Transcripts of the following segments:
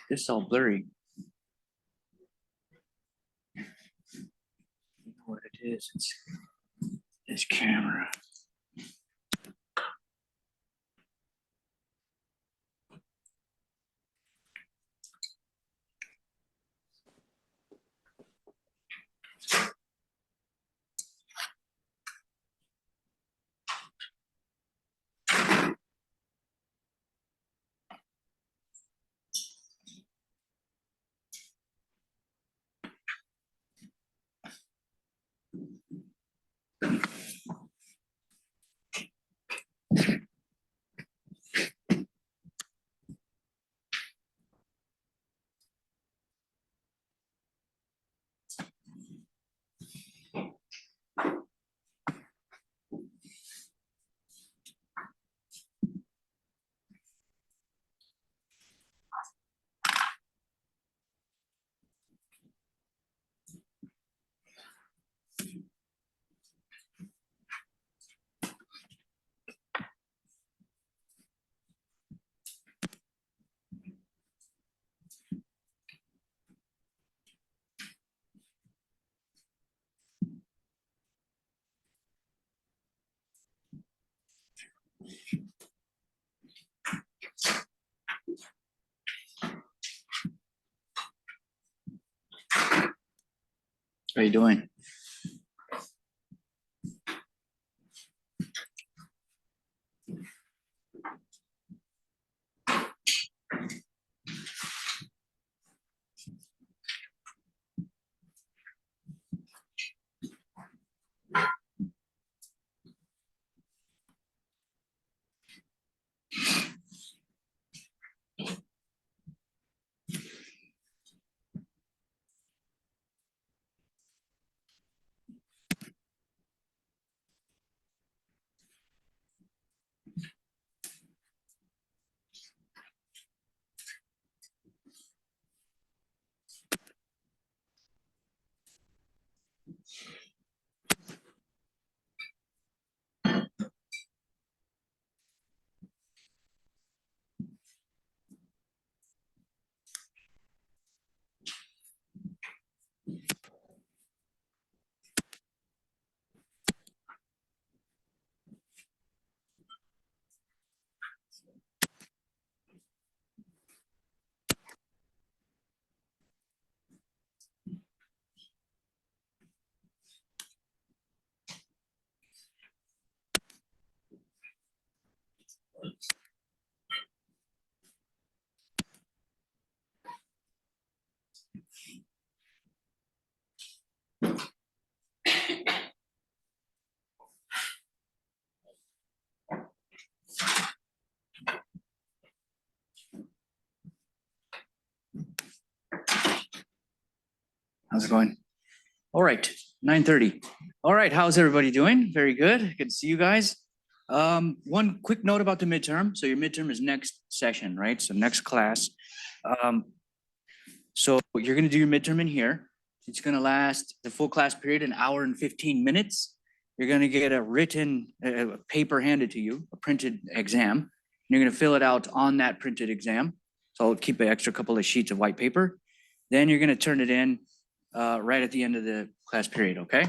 This is all blurry. You know what it is? It's this camera. How you doing? How's it going? All right, 9:30. All right, how's everybody doing? Very good. Good to see you guys. One quick note about the midterm. So your midterm is next session, right? So next class. So you're gonna do your midterm in here. It's gonna last the full class period, an hour and 15 minutes. You're gonna get a written paper handed to you, a printed exam. And you're gonna fill it out on that printed exam. So I'll keep an extra couple of sheets of white paper. Then you're gonna turn it in right at the end of the class period, okay?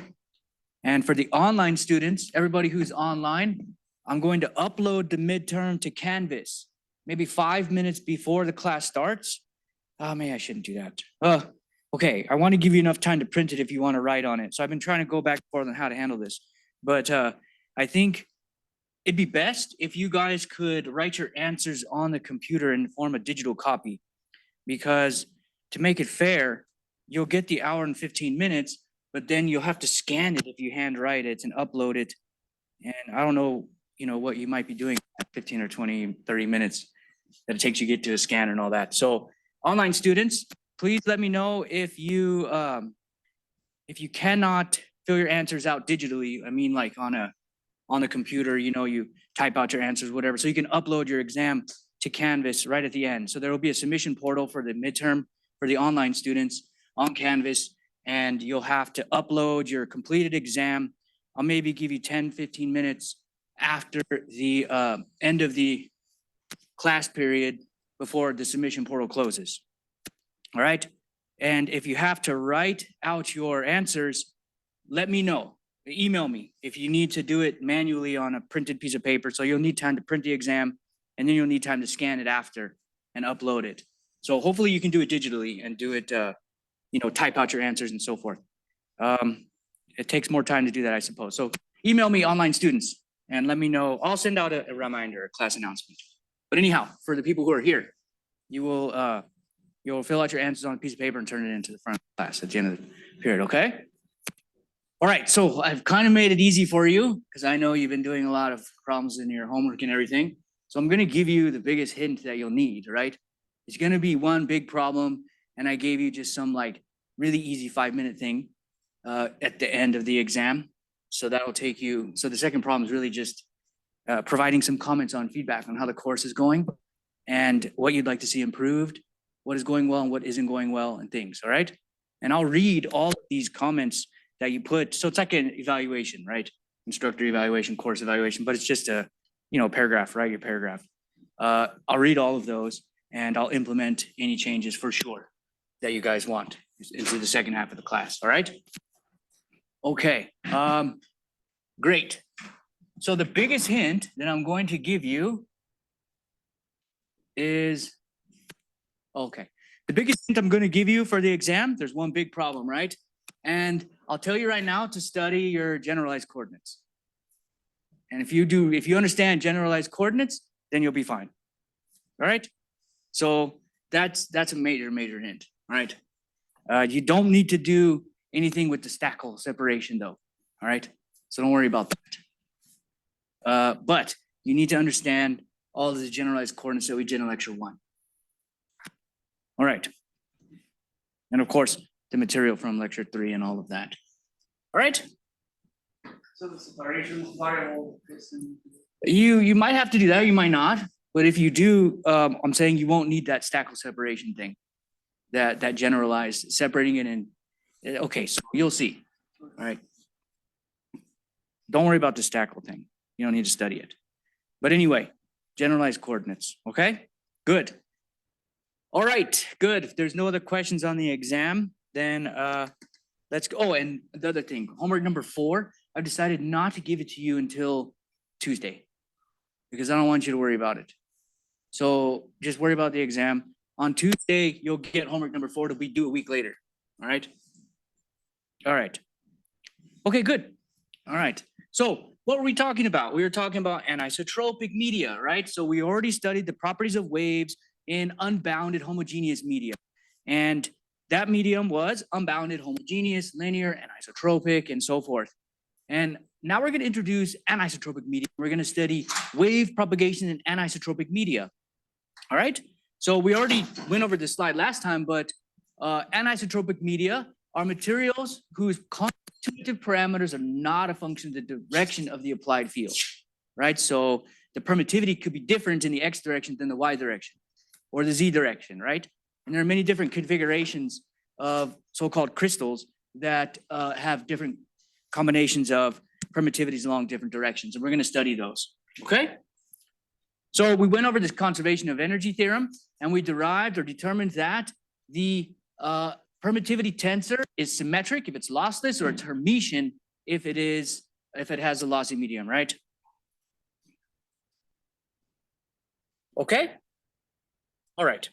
And for the online students, everybody who's online, I'm going to upload the midterm to Canvas, maybe 5 minutes before the class starts. Oh, maybe I shouldn't do that. Okay, I want to give you enough time to print it if you want to write on it. So I've been trying to go back and forth on how to handle this. But I think it'd be best if you guys could write your answers on the computer and form a digital copy. Because to make it fair, you'll get the hour and 15 minutes, but then you'll have to scan it if you handwrite it and upload it. And I don't know, what you might be doing at 15 or 20, 30 minutes that it takes you to get to a scanner and all that. So online students, please let me know if you cannot fill your answers out digitally. I mean, like on the computer, you type out your answers, whatever. So you can upload your exam to Canvas right at the end. So there will be a submission portal for the midterm for the online students on Canvas, and you'll have to upload your completed exam. I'll maybe give you 10, 15 minutes after the end of the class period before the submission portal closes. All right. And if you have to write out your answers, let me know. Email me if you need to do it manually on a printed piece of paper. So you'll need time to print the exam, and then you'll need time to scan it after and upload it. So hopefully you can do it digitally and do it, type out your answers and so forth. It takes more time to do that, I suppose. So email me, online students, and let me know. I'll send out a reminder, a class announcement. But anyhow, for the people who are here, you'll fill out your answers on a piece of paper and turn it into the front of the class at the end of the period, okay? All right, so I've kind of made it easy for you because I know you've been doing a lot of problems in your homework and everything. So I'm gonna give you the biggest hint that you'll need, right? It's gonna be one big problem, and I gave you just some really easy 5-minute thing at the end of the exam. So that'll take you, so the second problem is really just providing some comments on feedback on how the course is going and what you'd like to see improved, what is going well and what isn't going well and things, all right? And I'll read all of these comments that you put. So it's like an evaluation, right? Instructor evaluation, course evaluation, but it's just a, paragraph, right? Your paragraph. I'll read all of those and I'll implement any changes for sure that you guys want into the second half of the class, all right? Okay, great. So the biggest hint that I'm going to give you is, okay, the biggest hint I'm going to give you for the exam, there's one big problem, right? And I'll tell you right now to study your generalized coordinates. And if you understand generalized coordinates, then you'll be fine. All right. So that's a major hint. All right. You don't need to do anything with the stackle separation though. All right. So don't worry about that. But you need to understand all of the generalized coordinates that we did in lecture 1. All right. And of course, the material from lecture 3 and all of that. All right. So the separation variable. You might have to do that, you might not. But if you do, I'm saying you won't need that stackle separation thing, that generalized separating it in. Okay, so you'll see. All right. Don't worry about the stackle thing. You don't need to study it. But anyway, generalized coordinates. Okay, good. All right, good. If there's no other questions on the exam, then let's go. Oh, and the other thing, homework number 4, I've decided not to give it to you until Tuesday because I don't want you to worry about it. So just worry about the exam. On Tuesday, you'll get homework number 4 to be due a week later. All right. All right. Okay, good. All right. So what were we talking about? We were talking about anisotropic media, right? So we already studied the properties of waves in unbounded homogeneous media. And that medium was unbounded, homogeneous, linear, anisotropic, and so forth. And now we're going to introduce anisotropic media. We're going to study wave propagation in anisotropic media. All right. So we already went over this slide last time, but anisotropic media are materials whose constitutive parameters are not a function of the direction of the applied field, right? So the permittivity could be different in the x direction than the y direction or the z direction, right? And there are many different configurations of so-called crystals that have different combinations of permittivities along different directions, and we're going to study those, okay? So we went over this conservation of energy theorem, and we derived or determined that the permittivity tensor is symmetric if it's lossless, or it's Hermitian if it has a lossy medium, right? Okay. All right.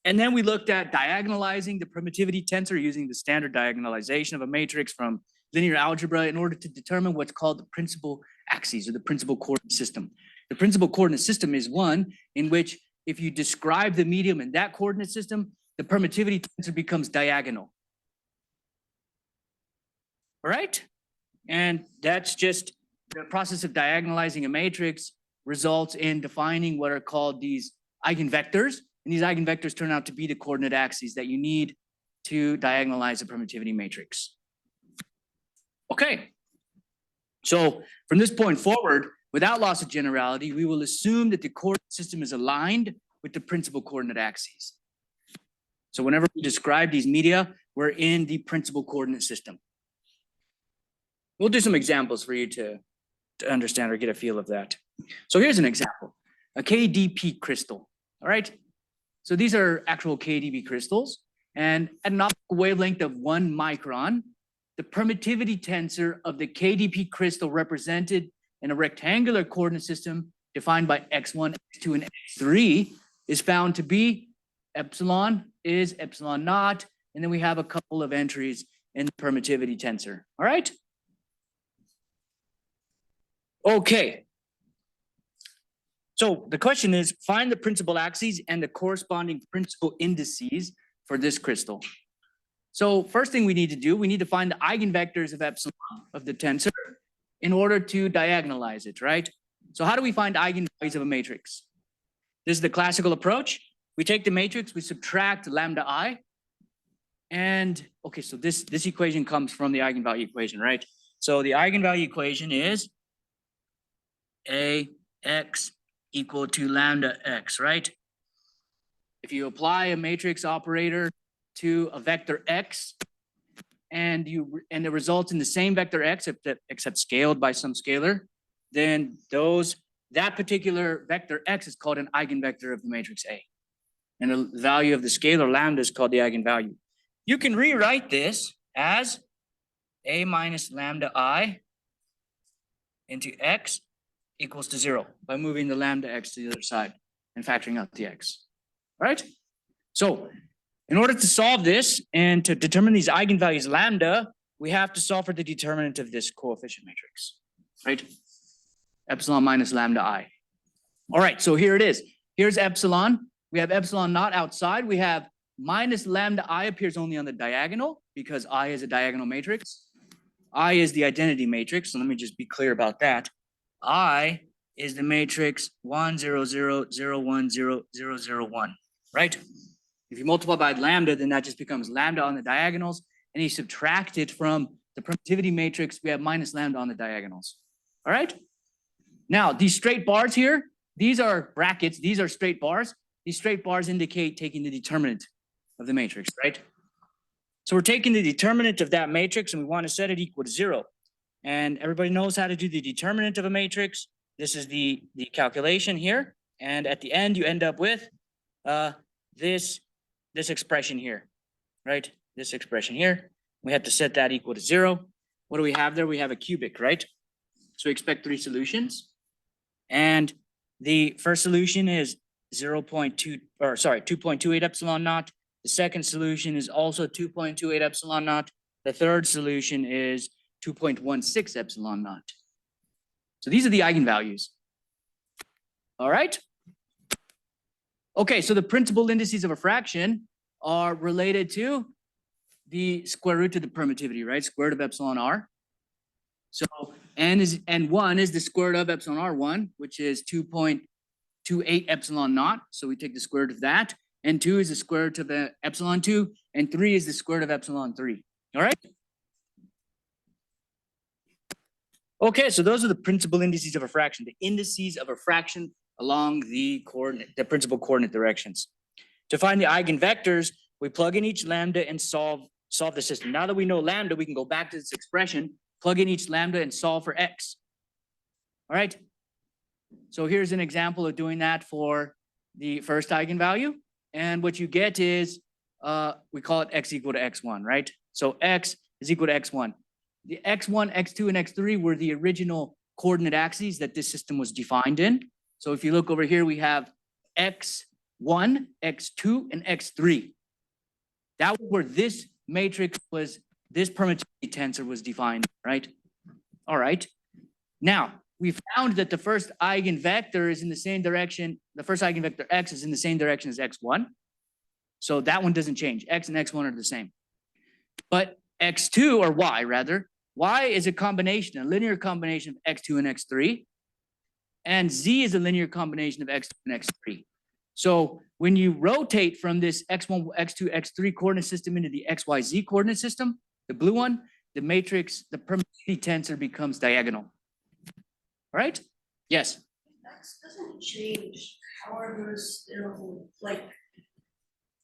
And then we looked at diagonalizing the permittivity tensor using the standard diagonalization of a matrix from linear algebra in order to determine what's called the principal axes or the principal coordinate system. The principal coordinate system is one in which if you describe the medium in that coordinate system, the permittivity tensor becomes diagonal. All right? And that's just the process of diagonalizing a matrix results in defining what are called these eigenvectors. And these eigenvectors turn out to be the coordinate axes that you need to diagonalize a permittivity matrix. Okay. So from this point forward, without loss of generality, we will assume that the coordinate system is aligned with the principal coordinate axes. So whenever we describe these media, we're in the principal coordinate system. We'll do some examples for you to understand or get a feel of that. So here's an example, a KDP crystal, all right? So these are actual KDP crystals, and at an optical wavelength of 1 micron, the permittivity tensor of the KDP crystal represented in a rectangular coordinate system defined by x1, x2, and x3 is found to be epsilon is epsilon naught, and then we have a couple of entries in the permittivity tensor, all right? Okay. So the question is, find the principal axes and the corresponding principal indices for this crystal. So first thing we need to do, we need to find the eigenvectors of epsilon of the tensor in order to diagonalize it, right? So how do we find eigenvalues of a matrix? This is the classical approach. We take the matrix, we subtract lambda I, and okay, so this equation comes from the eigenvalue equation, right? So the eigenvalue equation is AX equal to lambda X, right? If you apply a matrix operator to a vector X and it results in the same vector X except scaled by some scalar, then that particular vector X is called an eigenvector of the matrix A. And the value of the scalar lambda is called the eigenvalue. You can rewrite this as A minus lambda I into x equals to 0 by moving the lambda x to the other side and factoring out the x. All right? So in order to solve this and to determine these eigenvalues lambda, we have to solve for the determinant of this coefficient matrix, right? Epsilon minus lambda I. All right, so here it is. Here's epsilon. We have epsilon not outside. We have minus lambda I appears only on the diagonal because I is a diagonal matrix. I is the identity matrix. So let me just be clear about that. I is the matrix 1, 0, 0, 0, 1, 0, 0, 0, 1, right? If you multiply by lambda, then that just becomes lambda on the diagonals. And you subtract it from the permittivity matrix, we have minus lambda on the diagonals. All right? Now, these straight bars here, these are brackets. These are straight bars. These straight bars indicate taking the determinant of the matrix, right? So we're taking the determinant of that matrix and we want to set it equal to 0. And everybody knows how to do the determinant of a matrix. This is the calculation here. And at the end, you end up with this expression here, right? This expression here. We have to set that equal to 0. What do we have there? We have a cubic, right? So we expect 3 solutions. And the first solution is 2.28 epsilon naught. The second solution is also 2.28 epsilon naught. The third solution is 2.16 epsilon naught. So these are the eigenvalues. All right. Okay, so the principal indices of a fraction are related to the square root of the permittivity, right? Square root of epsilon r. So n 1 is the square root of epsilon r1, which is 2.28 epsilon naught. So we take the square root of that. And 2 is the square root of the epsilon 2, and 3 is the square root of epsilon 3. All right? Okay, so those are the principal indices of a fraction, the indices of a fraction along the principal coordinate directions. To find the eigenvectors, we plug in each lambda and solve the system. Now that we know lambda, we can go back to this expression, plug in each lambda and solve for x. All right? So here's an example of doing that for the first eigenvalue. And what you get is, we call it x equal to x1, right? So x is equal to x1. The x1, x2, and x3 were the original coordinate axes that this system was defined in. So if you look over here, we have x1, x2, and x3. That was where this matrix was, this permittivity tensor was defined, right? All right. Now, we found that the first eigenvector is in the same direction. The first eigenvector x is in the same direction as x1. So that one doesn't change. X and x1 are the same. But x2, or y rather, y is a combination, a linear combination of x2 and x3. And z is a linear combination of x2 and x3. So when you rotate from this x1, x2, x3 coordinate system into the xyz coordinate system, the blue one, the matrix, the permittivity tensor becomes diagonal. All right? Yes? X doesn't change. How are those still like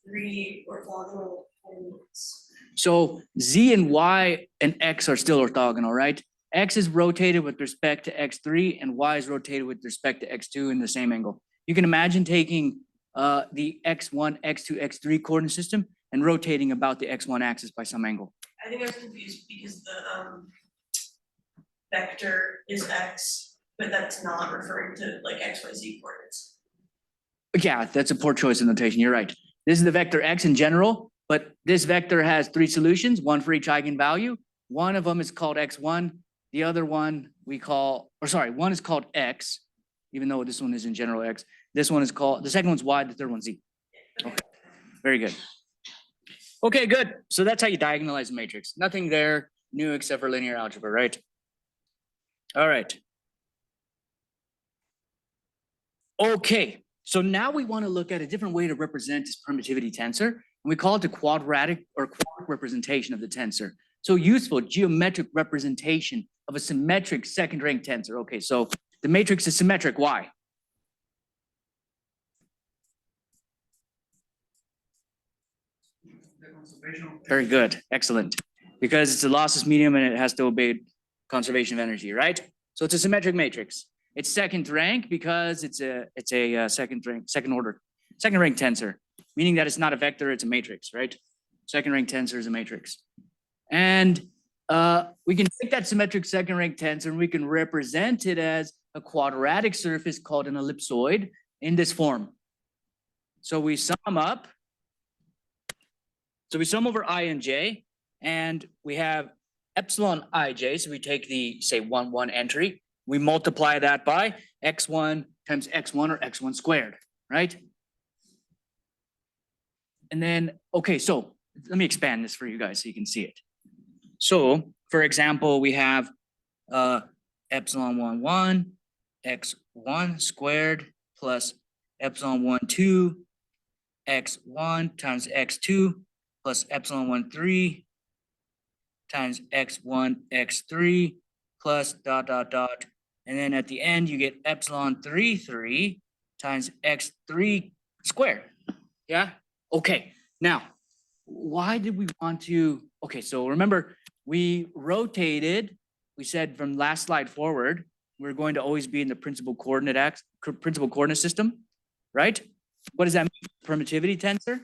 3 orthogonal coordinates? So z and y and x are still orthogonal, right? X is rotated with respect to x3 and y is rotated with respect to x2 in the same angle. You can imagine taking the x1, x2, x3 coordinate system and rotating about the x1 axis by some angle. I think I was confused because the vector is x, but that's not referring to like xyz coordinates. Yeah, that's a poor choice of notation. You're right. This is the vector x in general, but this vector has 3 solutions, one for each eigenvalue. One of them is called x1. The other one we call, one is called x, even though this one is in general x. This one is called, the second one's y, the third one's z. Okay, very good. Okay, good. So that's how you diagonalize a matrix. Nothing there new except for linear algebra, right? All right. Okay, so now we want to look at a different way to represent this permittivity tensor, and we call it the quadratic or quadric representation of the tensor. So useful geometric representation of a symmetric second rank tensor. Okay, so the matrix is symmetric. Why? Very good, excellent. Because it's a lossless medium and it has to obey conservation of energy, right? So it's a symmetric matrix. It's second rank because it's a second rank tensor, meaning that it's not a vector, it's a matrix, right? Second rank tensor is a matrix. And We can take that symmetric second rank tensor and we can represent it as a quadratic surface called an ellipsoid in this form. So we sum up. So we sum over I and j, and we have epsilon ij. So we take the, say, 1, 1 entry. We multiply that by x1 times x1 or x1 squared, right? And then, okay, so let me expand this for you guys so you can see it. So, for example, we have epsilon 1, 1, x1 squared plus epsilon 1, 2, x1 times x2 plus epsilon 1, 3 times x1, x3 plus dot, dot, dot. And then at the end, you get epsilon 3, 3 times x3 squared. Yeah? Okay. Now, why did we want to? Okay, so remember, we rotated. We said from last slide forward, we're going to always be in the principal coordinate system, right? What does that mean? Permittivity tensor.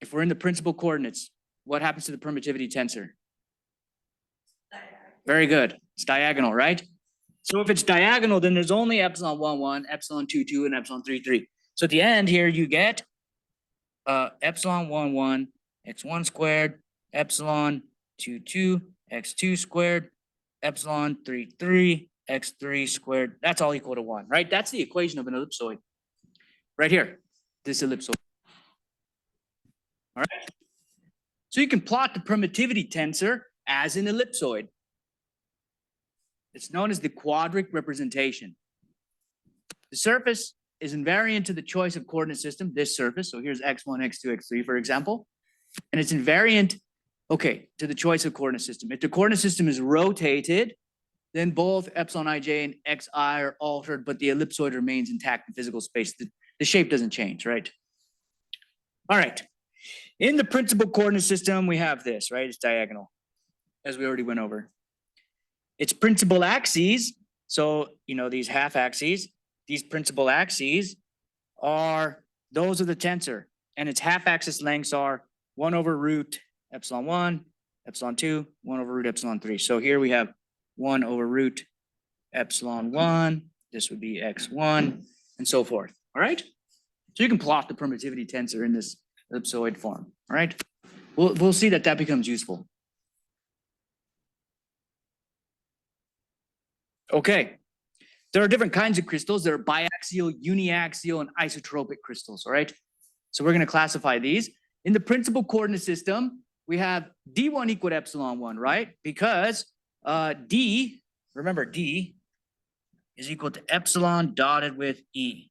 If we're in the principal coordinates, what happens to the permittivity tensor? Very good. It's diagonal, right? So if it's diagonal, then there's only epsilon 1, 1, epsilon 2, 2, and epsilon 3, 3. So at the end here, you get epsilon 1, 1, x1 squared, epsilon 2, 2, x2 squared, epsilon 3, 3, x3 squared. That's all equal to 1, right? That's the equation of an ellipsoid. Right here, this ellipsoid. All right. So you can plot the permittivity tensor as an ellipsoid. It's known as the quadric representation. The surface is invariant to the choice of coordinate system, this surface. So here's x1, x2, x3, for example. And it's invariant, okay, to the choice of coordinate system. If the coordinate system is rotated, then both epsilon ij and xi are altered, but the ellipsoid remains intact in physical space. The shape doesn't change, right? All right. In the principal coordinate system, we have this, right? It's diagonal, as we already went over. Its principal axes, so, you know, these half axes, these principal axes are those of the tensor, and its half axis lengths are 1 over root epsilon 1, epsilon 2, 1 over root epsilon 3. So here we have 1 over root epsilon 1, this would be x1, and so forth, all right? So you can plot the permittivity tensor in this ellipsoid form, all right? We'll see that becomes useful. Okay, there are different kinds of crystals. There are biaxial, uniaxial, and isotropic crystals, all right? So we're going to classify these. In the principal coordinate system, we have D1 equal to epsilon 1, right? Because D, remember D is equal to epsilon dotted with E.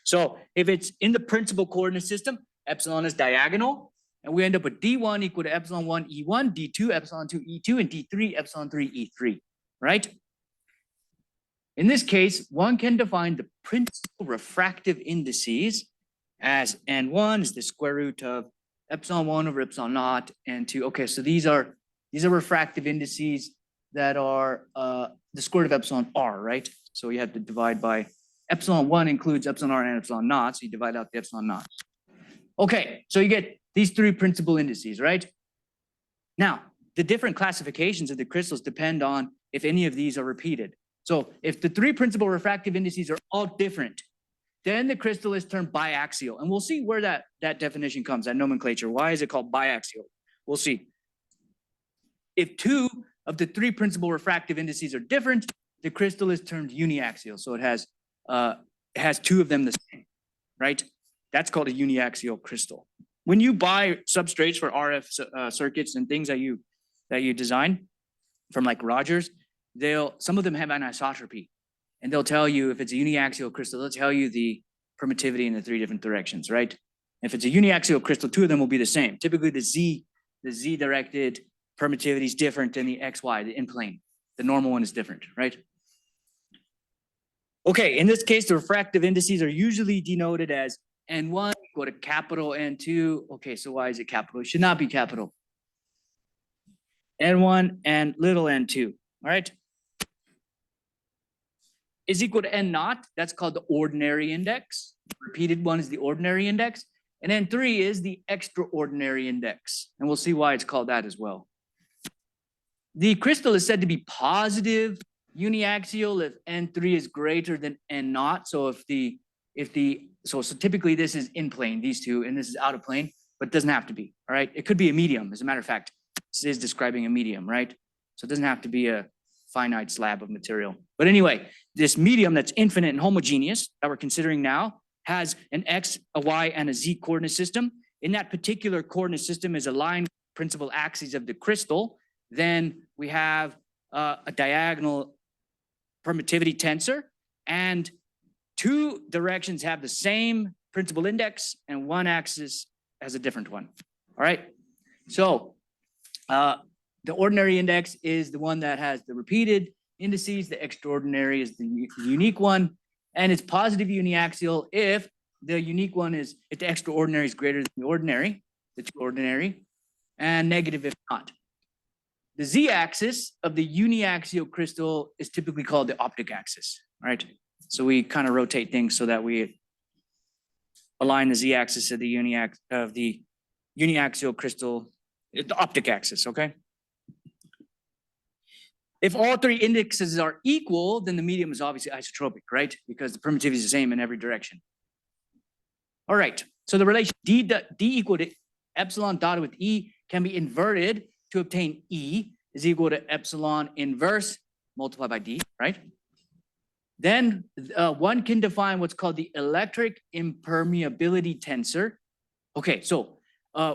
So if it's in the principal coordinate system, epsilon is diagonal, and we end up with D1 equal to epsilon 1 E1, D2 epsilon 2 E2, and D3 epsilon 3 E3, right? In this case, one can define the principal refractive indices as N1 is the square root of epsilon 1 over epsilon naught, and 2. Okay, so these are refractive indices that are the square root of epsilon r, right? So you have to divide by epsilon 1 includes epsilon r and epsilon naught, so you divide out the epsilon naught. Okay, so you get these 3 principal indices, right? Now, the different classifications of the crystals depend on if any of these are repeated. So if the 3 principal refractive indices are all different, then the crystal is termed biaxial. And we'll see where that definition comes, that nomenclature. Why is it called biaxial? We'll see. If 2 of the 3 principal refractive indices are different, the crystal is termed uniaxial. So it has 2 of them the same, right? That's called a uniaxial crystal. When you buy substrates for RF circuits and things that you design from like Rogers, some of them have anisotropy, and they'll tell you if it's a uniaxial crystal, they'll tell you the permittivity in the 3 different directions, right? If it's a uniaxial crystal, 2 of them will be the same. Typically, the Z directed permittivity is different than the XY, the in plane. The normal one is different, right? Okay, in this case, the refractive indices are usually denoted as N1 equal to capital N2. Okay, so why is it capital? It should not be capital. N1 and little n2, all right? Is equal to n naught. That's called the ordinary index. Repeated one is the ordinary index. And N3 is the extraordinary index. And we'll see why it's called that as well. The crystal is said to be positive uniaxial if N3 is greater than N naught. So so typically this is in plane, these two, and this is out of plane, but it doesn't have to be, all right? It could be a medium, as a matter of fact. This is describing a medium, right? So it doesn't have to be a finite slab of material. But anyway, this medium that's infinite and homogeneous that we're considering now has an X, a Y, and a Z coordinate system. In that particular coordinate system is aligned principal axes of the crystal. Then we have a diagonal permittivity tensor, and two directions have the same principal index and one axis has a different one. All right. So the ordinary index is the one that has the repeated indices. The extraordinary is the unique one, and it's positive uniaxial if the unique one is, if the extraordinary is greater than the ordinary, the two ordinary, and negative if not. The z-axis of the uniaxial crystal is typically called the optic axis, right? So we kind of rotate things so that we align the z-axis of the uniaxial crystal, the optic axis, okay? If all three indexes are equal, then the medium is obviously isotropic, right? Because the permittivity is the same in every direction. All right, so the relation D equal to epsilon dotted with E can be inverted to obtain E is equal to epsilon inverse multiplied by D, right? Then one can define what's called the electric impermeability tensor. Okay, so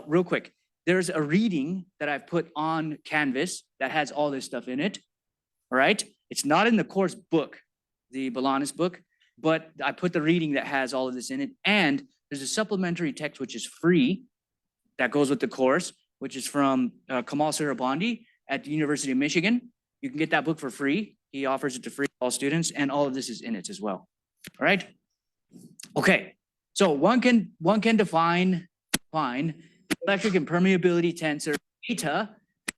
real quick, there's a reading that I've put on Canvas that has all this stuff in it, all right? It's not in the course book, the Balanis book, but I put the reading that has all of this in it, and there's a supplementary text which is free that goes with the course, which is from Kamal Sarabandi at the University of Michigan. You can get that book for free. He offers it to free all students, and all of this is in it as well. All right. Okay. So one can define electric impermeability tensor eta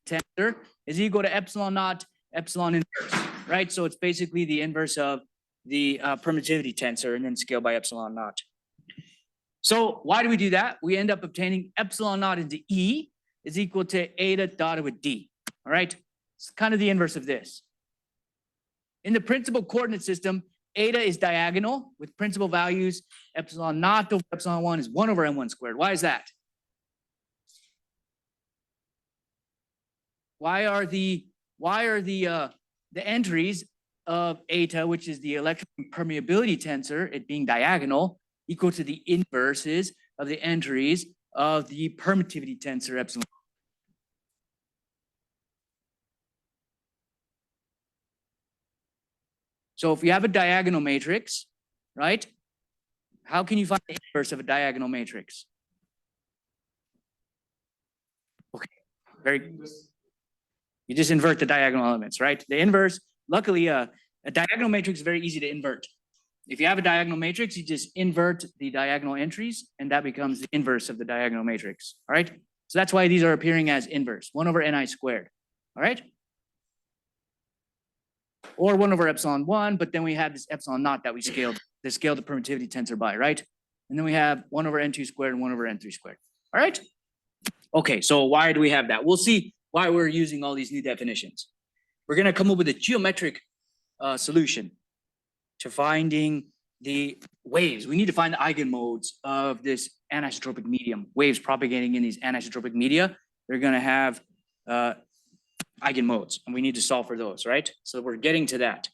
tensor is equal to epsilon naught epsilon inverse, right? So it's basically the inverse of the permittivity tensor and then scaled by epsilon naught. So why do we do that? We end up obtaining epsilon naught into E is equal to eta dotted with D, all right? It's kind of the inverse of this. In the principal coordinate system, eta is diagonal with principal values. Epsilon naught over epsilon 1 is 1 over n1 squared. Why is that? Why are the entries of eta, which is the electric permeability tensor, it being diagonal, equal to the inverses of the entries of the permittivity tensor epsilon? So if you have a diagonal matrix, right? How can you find the inverse of a diagonal matrix? Okay, you just invert the diagonal elements, right? The inverse, luckily, a diagonal matrix is very easy to invert. If you have a diagonal matrix, you just invert the diagonal entries, and that becomes the inverse of the diagonal matrix, all right? So that's why these are appearing as inverse, 1 over ni squared, all right? Or 1 over epsilon 1, but then we have this epsilon naught that we scaled, the permittivity tensor by, right? And then we have 1 over n2 squared and 1 over n3 squared, all right? Okay, so why do we have that? We'll see why we're using all these new definitions. We're gonna come up with a geometric solution to finding the waves. We need to find the eigenmodes of this anisotropic medium. Waves propagating in these anisotropic media, they're gonna have eigenmodes, and we need to solve for those, right? So we're getting to that.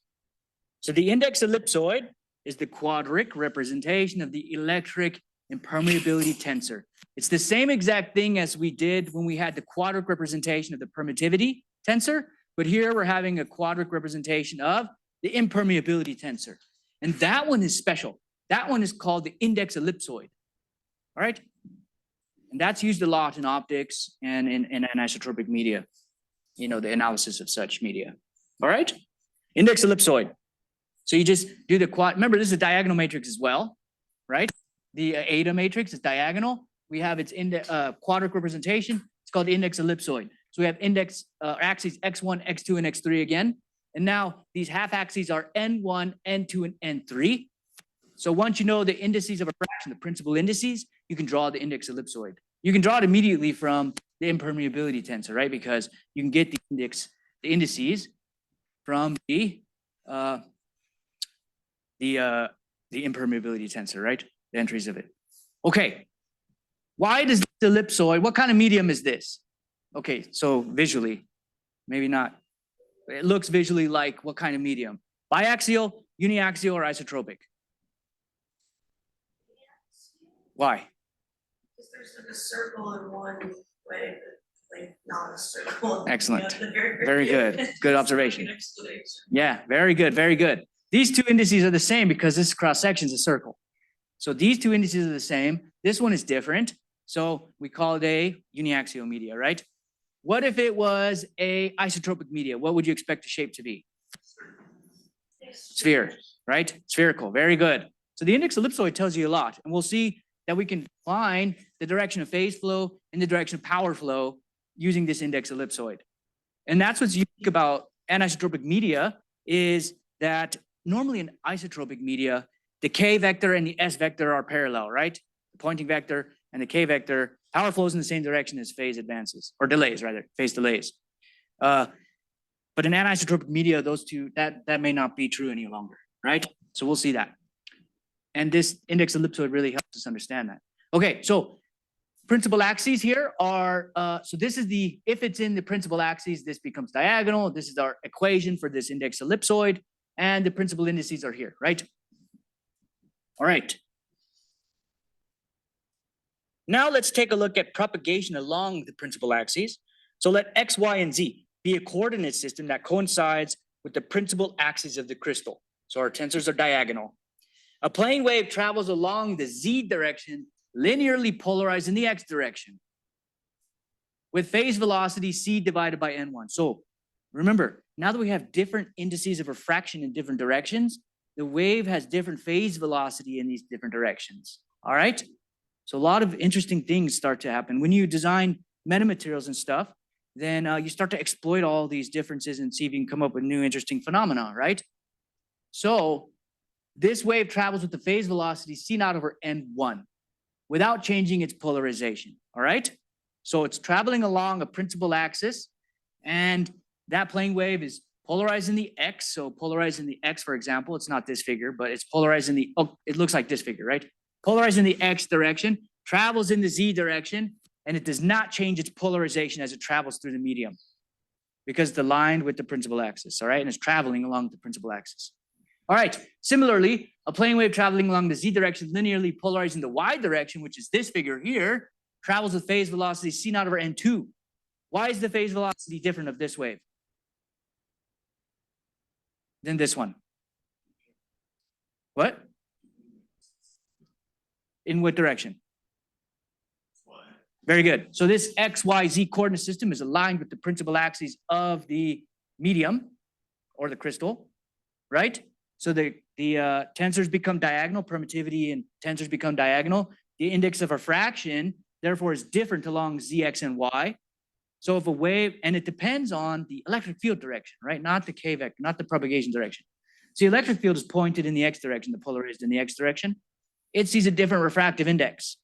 So the index ellipsoid is the quadric representation of the electric impermeability tensor. It's the same exact thing as we did when we had the quadric representation of the permittivity tensor, but here we're having a quadric representation of the impermeability tensor. And that one is special. That one is called the index ellipsoid, all right? And that's used a lot in optics and in anisotropic media, you know, the analysis of such media, all right? Index ellipsoid. So you just do the quad, remember this is a diagonal matrix as well, right? The eta matrix is diagonal. We have its quadric representation. It's called the index ellipsoid. So we have index axes x1, x2, and x3 again. And now these half axes are n1, n2, and n3. So once you know the indices of a fraction, the principal indices, you can draw the index ellipsoid. You can draw it immediately from the impermeability tensor, right? Because you can get the indices from the impermeability tensor, right? The entries of it. Okay. Why does the ellipsoid, what kind of medium is this? Okay, so visually, maybe not. It looks visually like what kind of medium? Biaxial, uniaxial, or isotropic? Why? Because there's like a circle in one way, but like not a circle. Excellent. You know, Very good. Good observation. Explanation. Yeah, very good, very good. These two indices are the same because this cross-section is a circle. So these two indices are the same. This one is different. So we call it a uniaxial media, right? What if it was a isotropic media? What would you expect the shape to be? Sphere, right? Spherical, very good. So the index ellipsoid tells you a lot. And we'll see that we can find the direction of phase flow and the direction of power flow using this index ellipsoid. And that's what's unique about anisotropic media is that normally in isotropic media, the k vector and the s vector are parallel, right? The pointing vector and the k vector, power flows in the same direction as phase advances, or delays rather, phase delays. But in anisotropic media, those two, that may not be true any longer, right? So we'll see that. And this index ellipsoid really helps us understand that. Okay, so principal axes here are, so this is the, if it's in the principal axes, this becomes diagonal. This is our equation for this index ellipsoid, and the principal indices are here, right? All right. Now let's take a look at propagation along the principal axes. So let x, y, and z be a coordinate system that coincides with the principal axes of the crystal. So our tensors are diagonal. A plane wave travels along the z direction, linearly polarized in the x direction, with phase velocity c divided by n1. So remember, now that we have different indices of refraction in different directions, the wave has different phase velocity in these different directions. All right? So a lot of interesting things start to happen. When you design metamaterials and stuff, then you start to exploit all these differences and see if you can come up with new interesting phenomena, right? So this wave travels with the phase velocity c naught over n1 without changing its polarization, all right? So it's traveling along a principal axis, and that plane wave is polarized in the x. So polarized in the x, for example, it's not this figure, but it's polarized in the, oh, it looks like this figure, right? Polarized in the x direction, travels in the z direction, and it does not change its polarization as it travels through the medium because it's aligned with the principal axis, all right? And it's traveling along the principal axis. All right, similarly, a plane wave traveling along the z direction, linearly polarized in the y direction, which is this figure here, travels with phase velocity c naught over n2. Why is the phase velocity different of this wave than this one? What? In what direction? Very good. So this x, y, z coordinate system is aligned with the principal axes of the medium or the crystal, right? So the tensors become diagonal, permittivity and tensors become diagonal. The index of refraction, therefore, is different along z, x, and y. So if a wave, and it depends on the electric field direction, right? Not the k vector, not the propagation direction. So the electric field is pointed in the x direction, the polarized in the x direction. It sees a different refractive index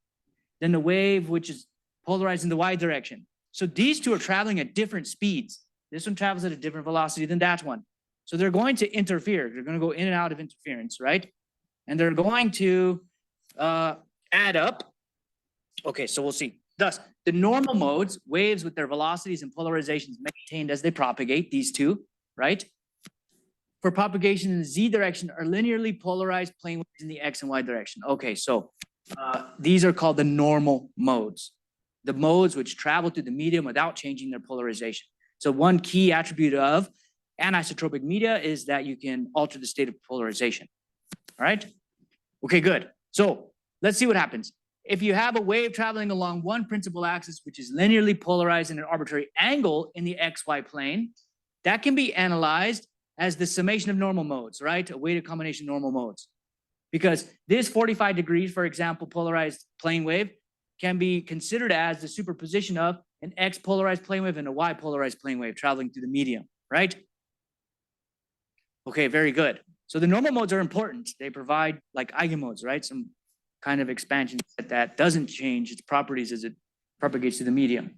than the wave, which is polarized in the y direction. So these two are traveling at different speeds. This one travels at a different velocity than that one. So they're going to interfere. They're going to go in and out of interference, right? And they're going to add up. Okay, so we'll see. Thus, the normal modes, waves with their velocities and polarizations maintained as they propagate, these two, right? For propagation in the z direction are linearly polarized plane waves in the x and y direction. Okay, so these are called the normal modes. The modes which travel through the medium without changing their polarization. So one key attribute of anisotropic media is that you can alter the state of polarization. All right? Okay, good. So let's see what happens. If you have a wave traveling along one principal axis, which is linearly polarized in an arbitrary angle in the xy plane, that can be analyzed as the summation of normal modes, right? A weighted combination of normal modes. Because this 45 degrees, for example, polarized plane wave can be considered as the superposition of an x polarized plane wave and a y polarized plane wave traveling through the medium, right? Okay, very good. So the normal modes are important. They provide like eigenmodes, right? Some kind of expansion that doesn't change its properties as it propagates through the medium.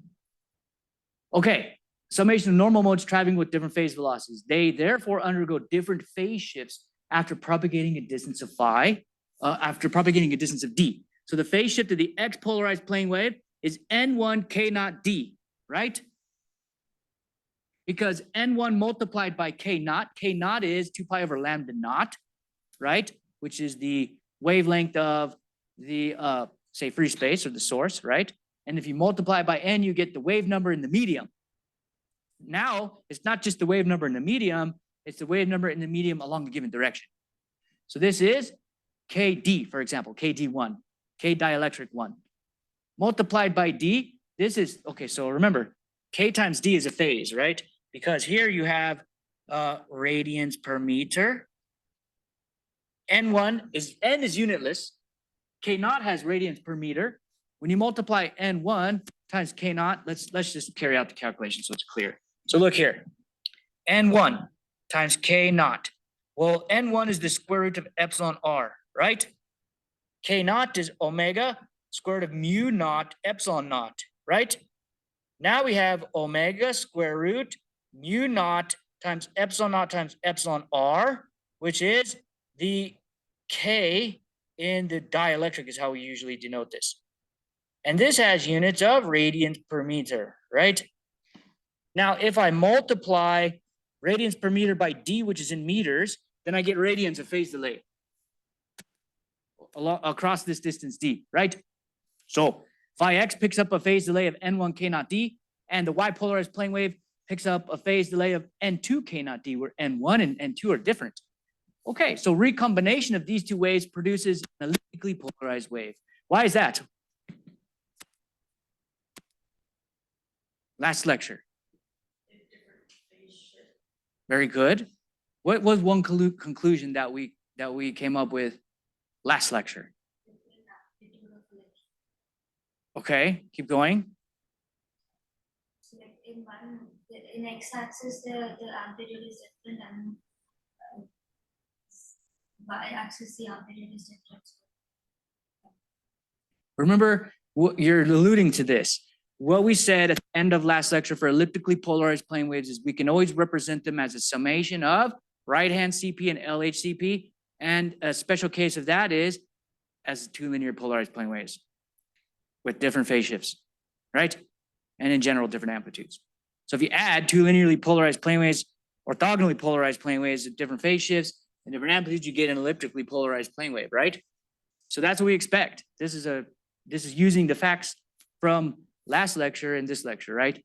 Okay, summation of normal modes traveling with different phase velocities. They therefore undergo different phase shifts after propagating a distance of phi, after propagating a distance of d. So the phase shift of the x polarized plane wave is n1 k naught d, right? Because n1 multiplied by k naught is 2 pi over lambda naught, right? Which is the wavelength of the, say, free space or the source, right? And if you multiply by n, you get the wave number in the medium. Now, it's not just the wave number in the medium, it's the wave number in the medium along a given direction. So this is KD, for example, KD1, K dielectric 1. Multiplied by D, this is, okay, so remember, K times D is a phase, right? Because here you have radians per meter. N is unitless. K naught has radians per meter. When you multiply N1 times K naught, let's just carry out the calculation so it's clear. So look here, N1 times K naught. Well, N1 is the square root of epsilon R, right? K naught is omega square root of mu naught epsilon naught, right? Now we have omega square root mu naught times epsilon R, which is the K in the dielectric is how we usually denote this. And this has units of radians per meter, right? Now, if I multiply radians per meter by D, which is in meters, then I get radians of phase delay across this distance D, right? So phi x picks up a phase delay of n1 k naught D, and the y polarized plane wave picks up a phase delay of n2 k naught D, where n1 and n2 are different. Okay, so recombination of these two waves produces an elliptically polarized wave. Why is that? Last lecture. Very good. What was one conclusion that we came up with last lecture? Okay, keep going. So like in x-axis, the amplitude is different, and y-axis the amplitude is different. Remember, you're alluding to this. What we said at the end of last lecture for elliptically polarized plane waves is we can always represent them as a summation of right-hand CP and LHCP, and a special case of that is as two linear polarized plane waves with different phase shifts, right? And in general, different amplitudes. So if you add two linearly polarized plane waves, orthogonally polarized plane waves with different phase shifts and different amplitudes, you get an elliptically polarized plane wave, right? So that's what we expect. This is using the facts from last lecture and this lecture, right?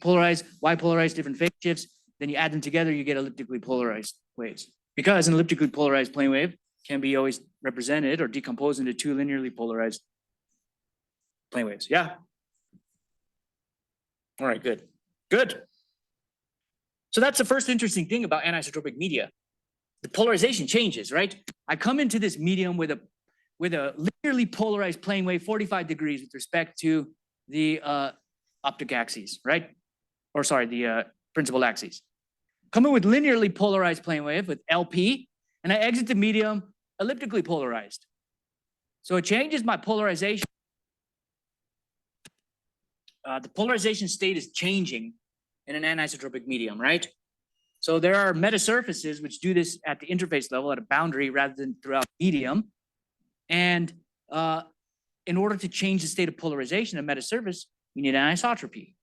Polarized, y polarized, different phase shifts, then you add them together, you get elliptically polarized waves. Because an elliptically polarized plane wave can be always represented or decomposed into two linearly polarized plane waves. Yeah. All right, good. Good. So that's the first interesting thing about anisotropic media. The polarization changes, right? I come into this medium with a linearly polarized plane wave 45 degrees with respect to the optic axes, right? Or sorry, the principal axes. Come in with linearly polarized plane wave with LP, and I exit the medium elliptically polarized. So it changes my polarization. The polarization state is changing in an anisotropic medium, right? So there are metasurfaces which do this at the interface level at a boundary rather than throughout medium. And in order to change the state of polarization of metasurface, you need anisotropy,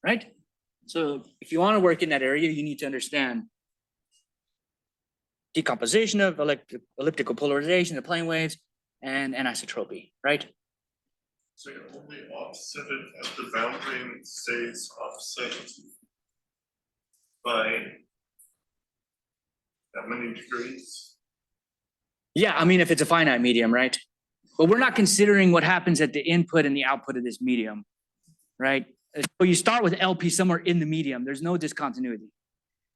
right? So if you want to work in that area, you need to understand decomposition of elliptical polarization of plane waves and anisotropy, right? So you're only offset it at the boundary and it stays offset by how many degrees? Yeah, I mean, if it's a finite medium, right? But we're not considering what happens at the input and the output of this medium, right? So you start with LP somewhere in the medium. There's no discontinuity.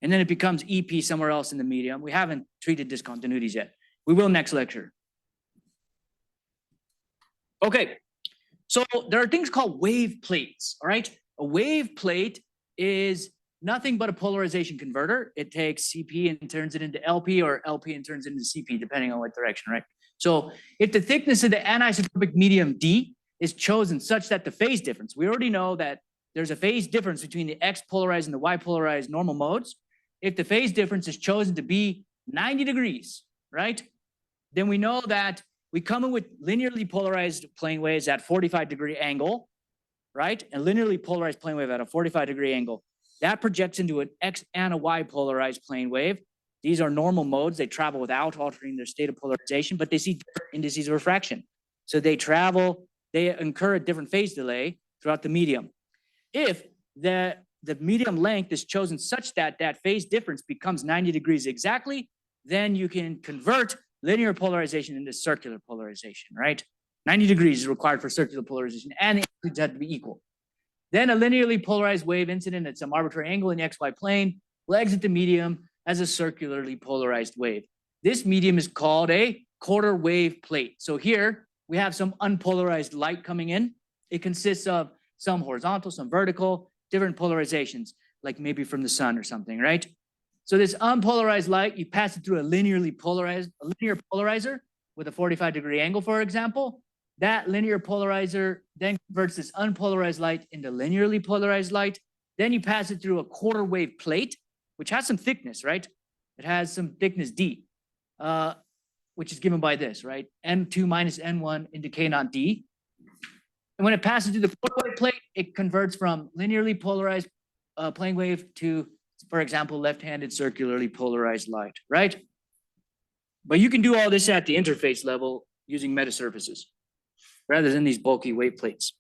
And then it becomes EP somewhere else in the medium. We haven't treated discontinuities yet. We will next lecture. Okay, so there are things called wave plates, all right? A wave plate is nothing but a polarization converter. It takes CP and turns it into LP, or LP and turns it into CP, depending on what direction, right? So if the thickness of the anisotropic medium D is chosen such that the phase difference, we already know that there's a phase difference between the X polarized and the Y polarized normal modes. If the phase difference is chosen to be 90 degrees, right? Then we know that we come in with linearly polarized plane waves at 45-degree angle, right? And linearly polarized plane wave at a 45-degree angle. That projects into an X and a Y polarized plane wave. These are normal modes. They travel without altering their state of polarization, but they see different indices of refraction. So they travel, they incur a different phase delay throughout the medium. If the medium length is chosen such that that phase difference becomes 90 degrees exactly, then you can convert linear polarization into circular polarization, right? 90 degrees is required for circular polarization, and the amplitudes have to be equal. Then a linearly polarized wave incident at some arbitrary angle in the XY plane will exit the medium as a circularly polarized wave. This medium is called a quarter wave plate. So here we have some unpolarized light coming in. It consists of some horizontal, some vertical, different polarizations, like maybe from the sun or something, right? So this unpolarized light, you pass it through a linear polarizer with a 45-degree angle, for example. That linear polarizer then converts this unpolarized light into linearly polarized light. Then you pass it through a quarter wave plate, which has some thickness, right? It has some thickness D, which is given by this, right? M2 minus N1 into K naught D. And when it passes through the quarter wave plate, it converts from linearly polarized plane wave to, for example, left-handed circularly polarized light, right? But you can do all this at the interface level using metasurfaces rather than these bulky wave plates.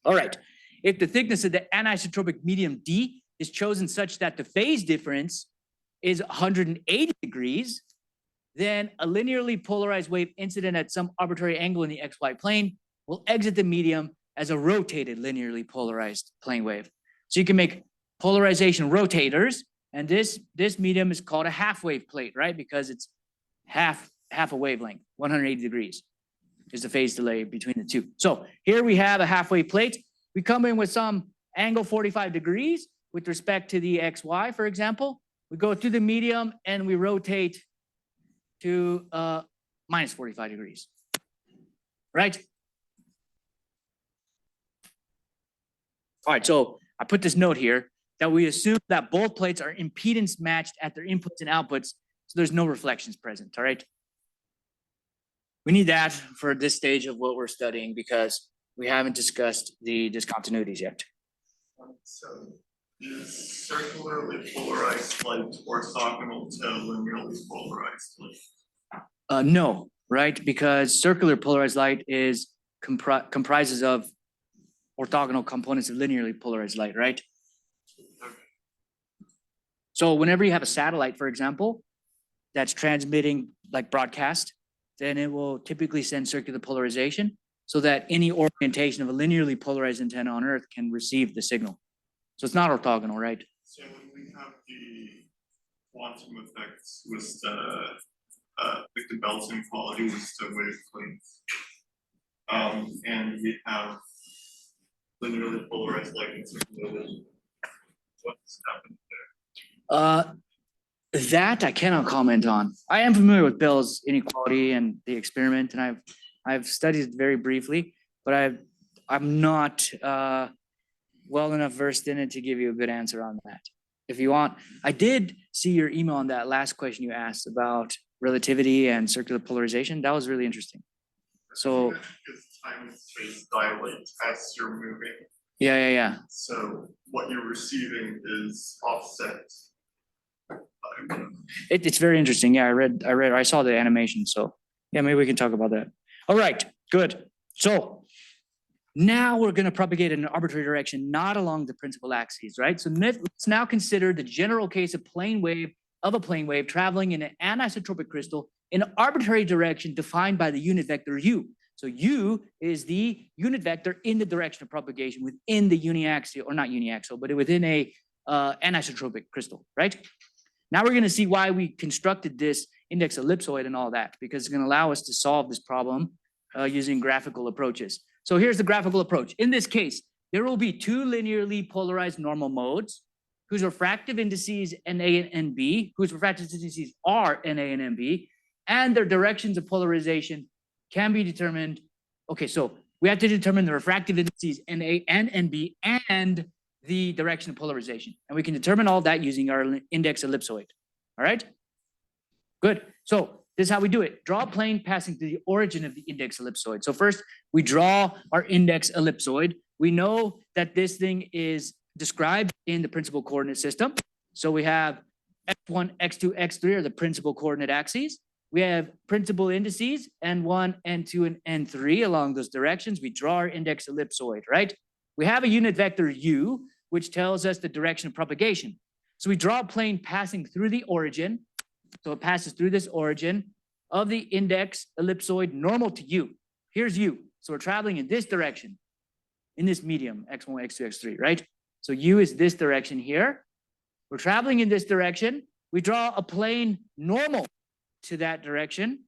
All right, if the thickness of the anisotropic medium D is chosen such that the phase difference is 180 degrees, then a linearly polarized wave incident at some arbitrary angle in the XY plane will exit the medium as a rotated linearly polarized plane wave. So you can make polarization rotators, and this medium is called a half wave plate, right? Because it's half a wavelength, 180 degrees is the phase delay between the two. So here we have a half wave plate. We come in with some angle 45 degrees with respect to the XY, for example. We go through the medium and we rotate to minus 45 degrees, right? All right, so I put this note here that we assume that both plates are impedance matched at their inputs and outputs, so there's no reflections present, all right? We need that for this stage of what we're studying because we haven't discussed the discontinuities yet. So is circularly polarized light orthogonal to linearly polarized light? No, right? Because circular polarized light is comprises of orthogonal components of linearly polarized light, right? So whenever you have a satellite, for example, that's transmitting like broadcast, then it will typically send circular polarization so that any orientation of a linearly polarized antenna on Earth can receive the signal. So it's not orthogonal, right? So when we have the quantum effects with the Bell's inequality with the wavelength, and we have linearly polarized light and circularly, what's happening there? That I cannot comment on. I am familiar with Bell's inequality and the experiment, and I've studied it very briefly, but I'm not well enough versed in it to give you a good answer on that. If you want, I did see your email on that last question you asked about relativity and circular polarization. That was really interesting. So because time and space dilate as you're moving. Yeah. So what you're receiving is offset. It's very interesting. Yeah, I saw the animation. So yeah, maybe we can talk about that. All right, good. So now we're going to propagate in an arbitrary direction, not along the principal axes, right? So let's now consider the general case of a plane wave traveling in an anisotropic crystal in an arbitrary direction defined by the unit vector u. So u is the unit vector in the direction of propagation within the uniaxial, or not uniaxial, but within a anisotropic crystal, right? Now we're going to see why we constructed this index ellipsoid and all that, because it's going to allow us to solve this problem using graphical approaches. So here's the graphical approach. In this case, there will be two linearly polarized normal modes whose refractive indices NA and NB, whose refractive indices are NA and NB, and their directions of polarization can be determined. Okay, so we have to determine the refractive indices NA and NB and the direction of polarization. And we can determine all that using our index ellipsoid. All right? Good. So this is how we do it. Draw a plane passing through the origin of the index ellipsoid. So first, we draw our index ellipsoid. We know that this thing is described in the principal coordinate system. So we have x1, x2, x3 are the principal coordinate axes. We have principal indices, n1, n2, and n3 along those directions. We draw our index ellipsoid, right? We have a unit vector u, which tells us the direction of propagation. So we draw a plane passing through the origin. So it passes through this origin of the index ellipsoid normal to u. Here's u. So we're traveling in this direction, in this medium, x1, x2, x3, right? So u is this direction here. We're traveling in this direction. We draw a plane normal to that direction,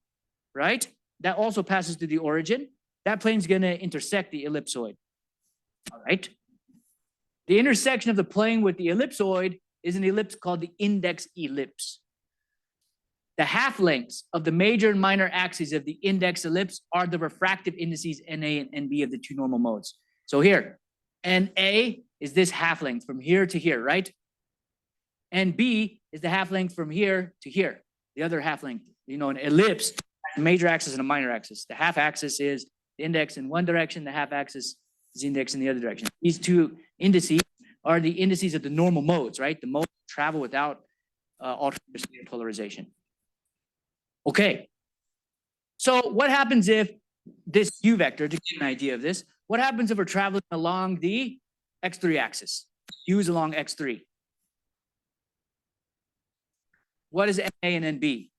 right? That also passes through the origin. That plane's going to intersect the ellipsoid. All right. The intersection of the plane with the ellipsoid is an ellipse called the index ellipse. The half lengths of the major and minor axes of the index ellipse are the refractive indices NA and NB of the two normal modes. So here, NA is this half length from here to here, right? NB is the half length from here to here. The other half length, you know, an ellipse, a major axis and a minor axis. The half axis is the index in one direction, the half axis is the index in the other direction. These two indices are the indices of the normal modes, right? The modes travel without alternative state of polarization. Okay. So what happens if this u vector, to get an idea of this, what happens if we're traveling along the x3 axis? U is along x3. What is NA and NB?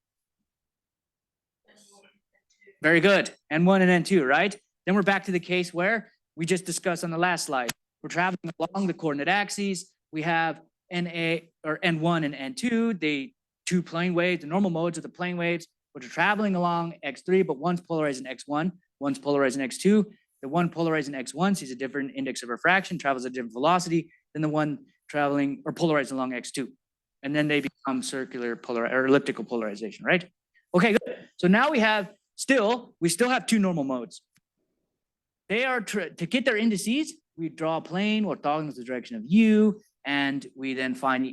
Very good. N1 and N2, right? Then we're back to the case where we just discussed on the last slide. We're traveling along the coordinate axes. We have NA or N1 and N2, the two plane waves, the normal modes of the plane waves, which are traveling along X3, but one's polarized in X1, one's polarized in X2. The one polarized in X1 sees a different index of refraction, travels at a different velocity than the one traveling or polarized along X2. And then they become circular or elliptical polarization, right? Okay, good. So now we still have two normal modes. They are to get their indices, we draw a plane orthogonal to the direction of u, and we then find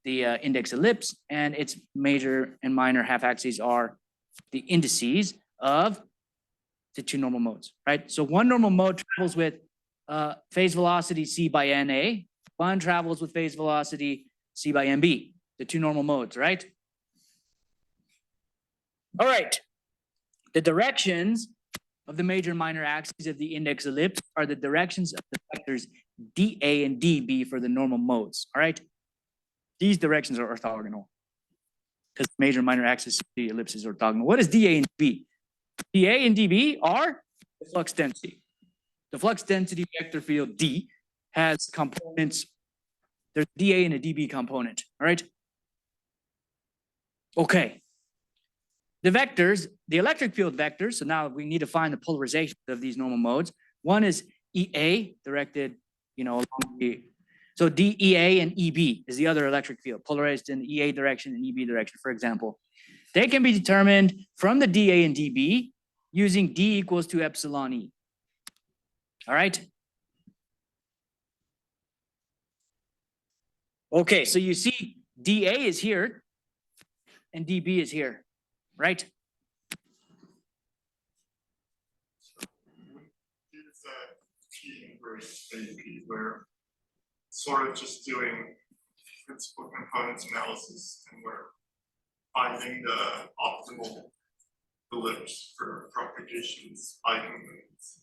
the index ellipse, and its major and minor half axes are the indices of the two normal modes, right? So one normal mode travels with phase velocity c by NA, one travels with phase velocity c by NB, the two normal modes, right? All right. The directions of the major and minor axes of the index ellipse are the directions of the vectors dA and dB for the normal modes, all right? These directions are orthogonal because major and minor axis of the ellipse is orthogonal. What is dA and dB? dA and dB are the flux density. The flux density vector field D has components. There's a dA and a dB component, all right? Okay. The vectors, the electric field vectors, so now we need to find the polarization of these normal modes. One is EA, directed, you know, along the, so DEA and EB is the other electric field, polarized in the EA direction and EB direction, for example. They can be determined from the dA and dB using D equals to epsilon E. All right? Okay, so you see dA is here and dB is here, right? It's a P inverse AP where sort of just doing principal components analysis and we're finding the optimal ellipse for propagations eigenmodes.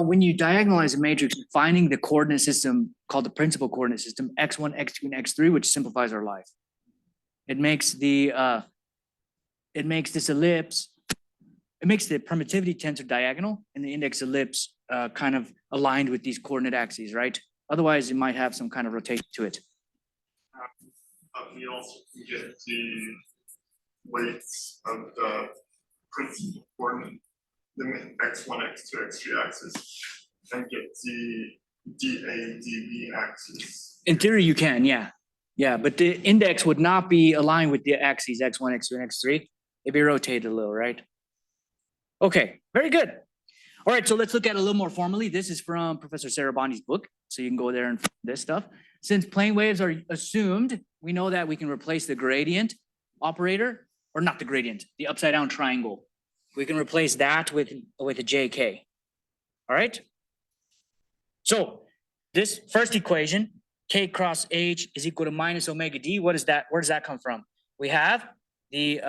When you diagonalize a matrix, finding the coordinate system called the principal coordinate system, x1, x2, and x3, which simplifies our life. It makes the this ellipse, it makes the permittivity tensor diagonal and the index ellipse kind of aligned with these coordinate axes, right? Otherwise, it might have some kind of rotation to it. We also can get the weights of the principal coordinate limit x1, x2, x3 axis and get the DA, DB axis. In theory, you can, yeah. Yeah, but the index would not be aligned with the axes, X1, X2, and X3. It'd be rotated a little, right? Okay, very good. All right, so let's look at it a little more formally. This is from Professor Sarabani's book, so you can go there and find this stuff. Since plane waves are assumed, we know that we can replace the gradient operator, or not the gradient, the upside down triangle. We can replace that with a JK. All right? So this first equation, K cross H is equal to minus omega D. What is that? Where does that come from? We have the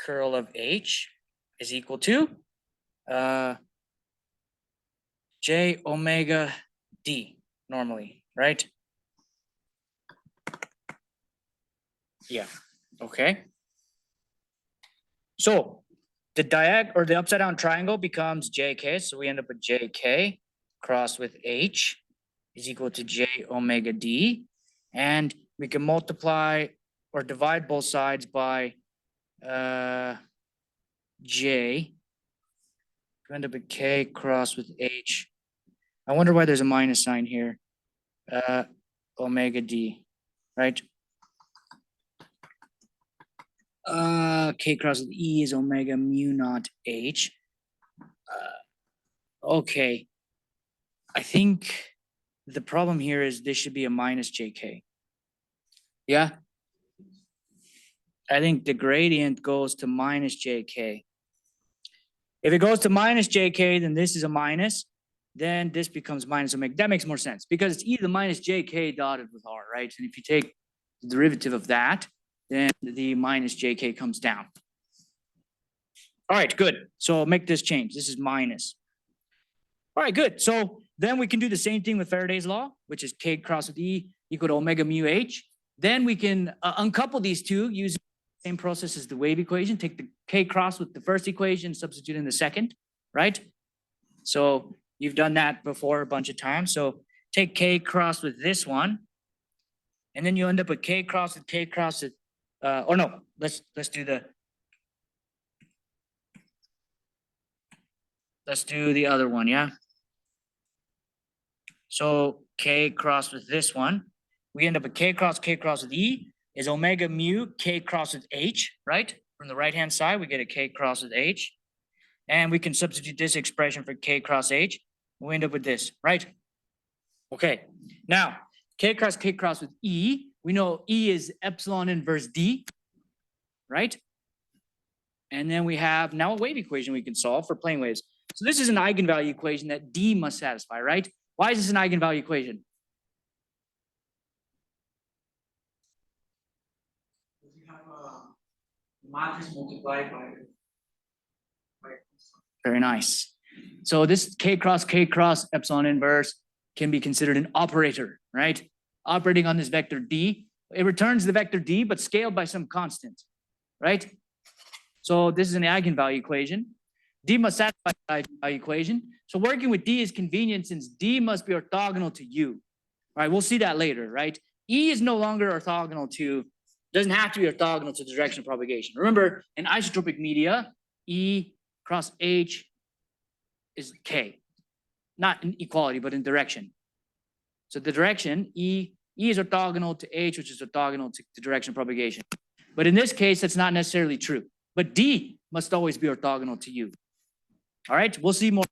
curl of H is equal to J omega D normally, right? Yeah, okay. So the upside down triangle becomes JK, so we end up with JK crossed with H is equal to J omega D, and we can multiply or divide both sides by J. We end up with K crossed with H. I wonder why there's a minus sign here. Omega D, right? K cross with E is omega mu naught H. Okay. I think the problem here is this should be a minus JK. Yeah? I think the gradient goes to minus JK. If it goes to minus JK, then this is a minus. Then this becomes minus omega. That makes more sense because it's either minus JK dotted with R, right? And if you take the derivative of that, then the minus JK comes down. All right, good. So I'll make this change. This is minus. All right, good. So then we can do the same thing with Faraday's law, which is K cross with E equal to omega mu H. Then we can uncouple these two using the same process as the wave equation. Take the K cross with the first equation, substitute in the second, right? So you've done that before a bunch of times. So take K cross with this one, and then you end up with K cross with K cross with, or no, let's do the other one, yeah? So K cross with this one, we end up with K cross with E is omega mu K cross with H, right? From the right-hand side, we get a K cross with H. And we can substitute this expression for K cross H. We end up with this, right? Okay, now K cross with E, we know E is epsilon inverse D, right? And then we have now a wave equation we can solve for plane waves. So this is an eigenvalue equation that D must satisfy, right? Why is this an eigenvalue equation? You have a matrix multiplied by. Very nice. So this K cross epsilon inverse can be considered an operator, right? Operating on this vector D. It returns the vector D, but scaled by some constant, right? So this is an eigenvalue equation. D must satisfy the eigenvalue equation. So working with D is convenient since D must be orthogonal to U. All right, we'll see that later, right? E is no longer orthogonal to, doesn't have to be orthogonal to the direction of propagation. Remember, in isotropic media, E cross H is K. Not in equality, but in direction. So the direction, E is orthogonal to H, which is orthogonal to the direction of propagation. But in this case, that's not necessarily true. But D must always be orthogonal to U. All right, we'll see more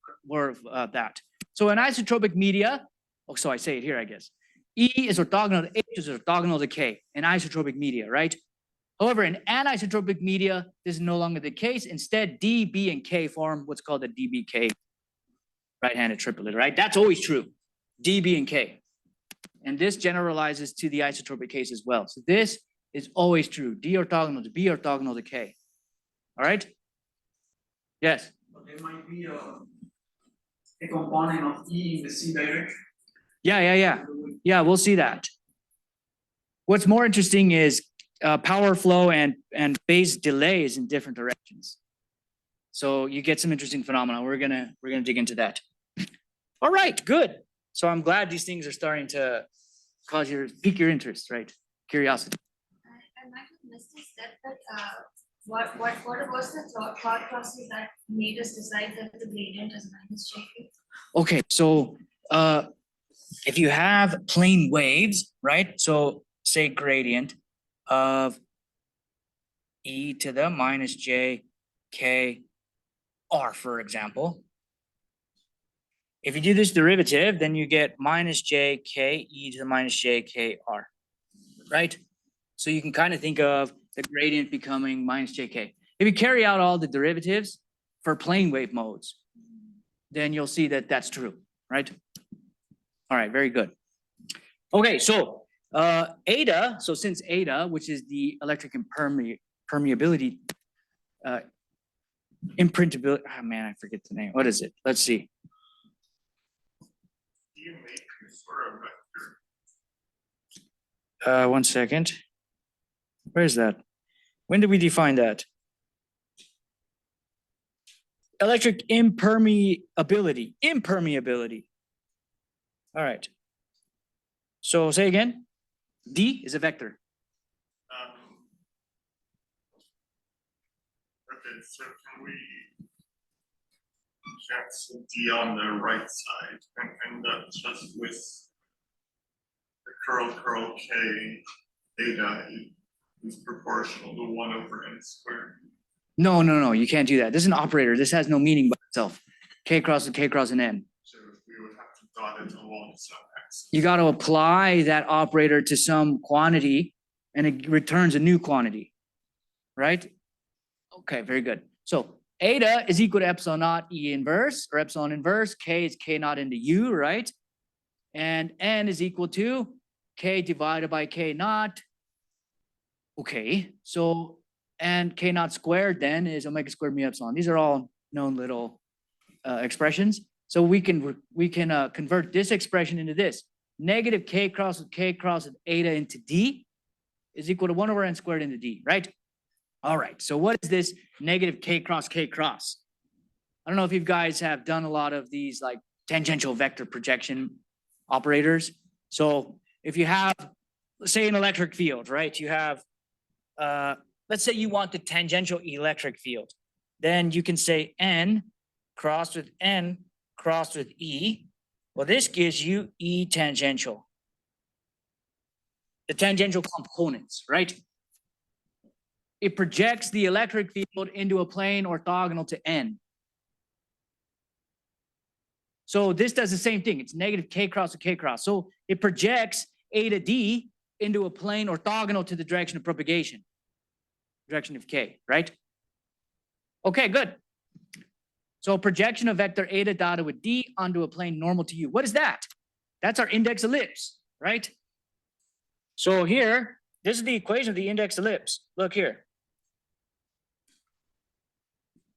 of that. So in isotropic media, oh, so I say it here, I guess. E is orthogonal to H, is orthogonal to K in isotropic media, right? However, in anisotropic media, this is no longer the case. Instead, D, B, and K form what's called the DBK right-handed triplet, right? That's always true, D, B, and K. And this generalizes to the isotropic case as well. So this is always true, D orthogonal to B orthogonal to K. All right? Yes? But there might be a component of E in the C direction. Yeah, we'll see that. What's more interesting is power flow and phase delays in different directions. So you get some interesting phenomena. We're gonna dig into that. All right, good. So I'm glad these things are starting to pique your interest, right? Curiosity. I might have missed a step, but what was the thought process that made us decide that the gradient is minus JK? Okay, so if you have plane waves, right? So say gradient of e to the minus j k r, for example. If you do this derivative, then you get minus j k e to the minus j k r, right? So you can kind of think of the gradient becoming minus jk. If you carry out all the derivatives for plane wave modes, then you'll see that that's true, right? All right, very good. Okay, so eta, so since eta, which is the electric permeability, imprintability, oh man, I forget the name. What is it? Let's see. Do you matrix or a vector? 1 second. Where is that? When did we define that? Electric impermeability. All right. So say again. D is a vector. Okay, so can we cancel D on the right side and end up just with the curl K eta is proportional to 1 over n squared? No, you can't do that. This is an operator. This has no meaning by itself. K cross and K cross and N. So we would have to dot it along some axis. You got to apply that operator to some quantity and it returns a new quantity, right? Okay, very good. So eta is equal to epsilon naught E inverse or epsilon inverse. K is K naught into U, right? And N is equal to K divided by K naught. Okay, so and K naught squared then is omega squared mu epsilon. These are all known little expressions. So we can convert this expression into this. Negative K cross with eta into D is equal to 1 over n squared into D, right? All right, so what is this negative K cross K cross? I don't know if you guys have done a lot of these like tangential vector projection operators. So if you have, let's say an electric field, right? You have, let's say you want the tangential electric field. Then you can say N crossed with E. Well, this gives you E tangential. The tangential components, right? It projects the electric field into a plane orthogonal to N. So this does the same thing. It's negative K cross with K cross. So it projects A to D into a plane orthogonal to the direction of propagation, direction of K, right? Okay, good. So projection of vector eta dotted with D onto a plane normal to U. What is that? That's our index ellipse, right? So here, this is the equation of the index ellipse. Look here.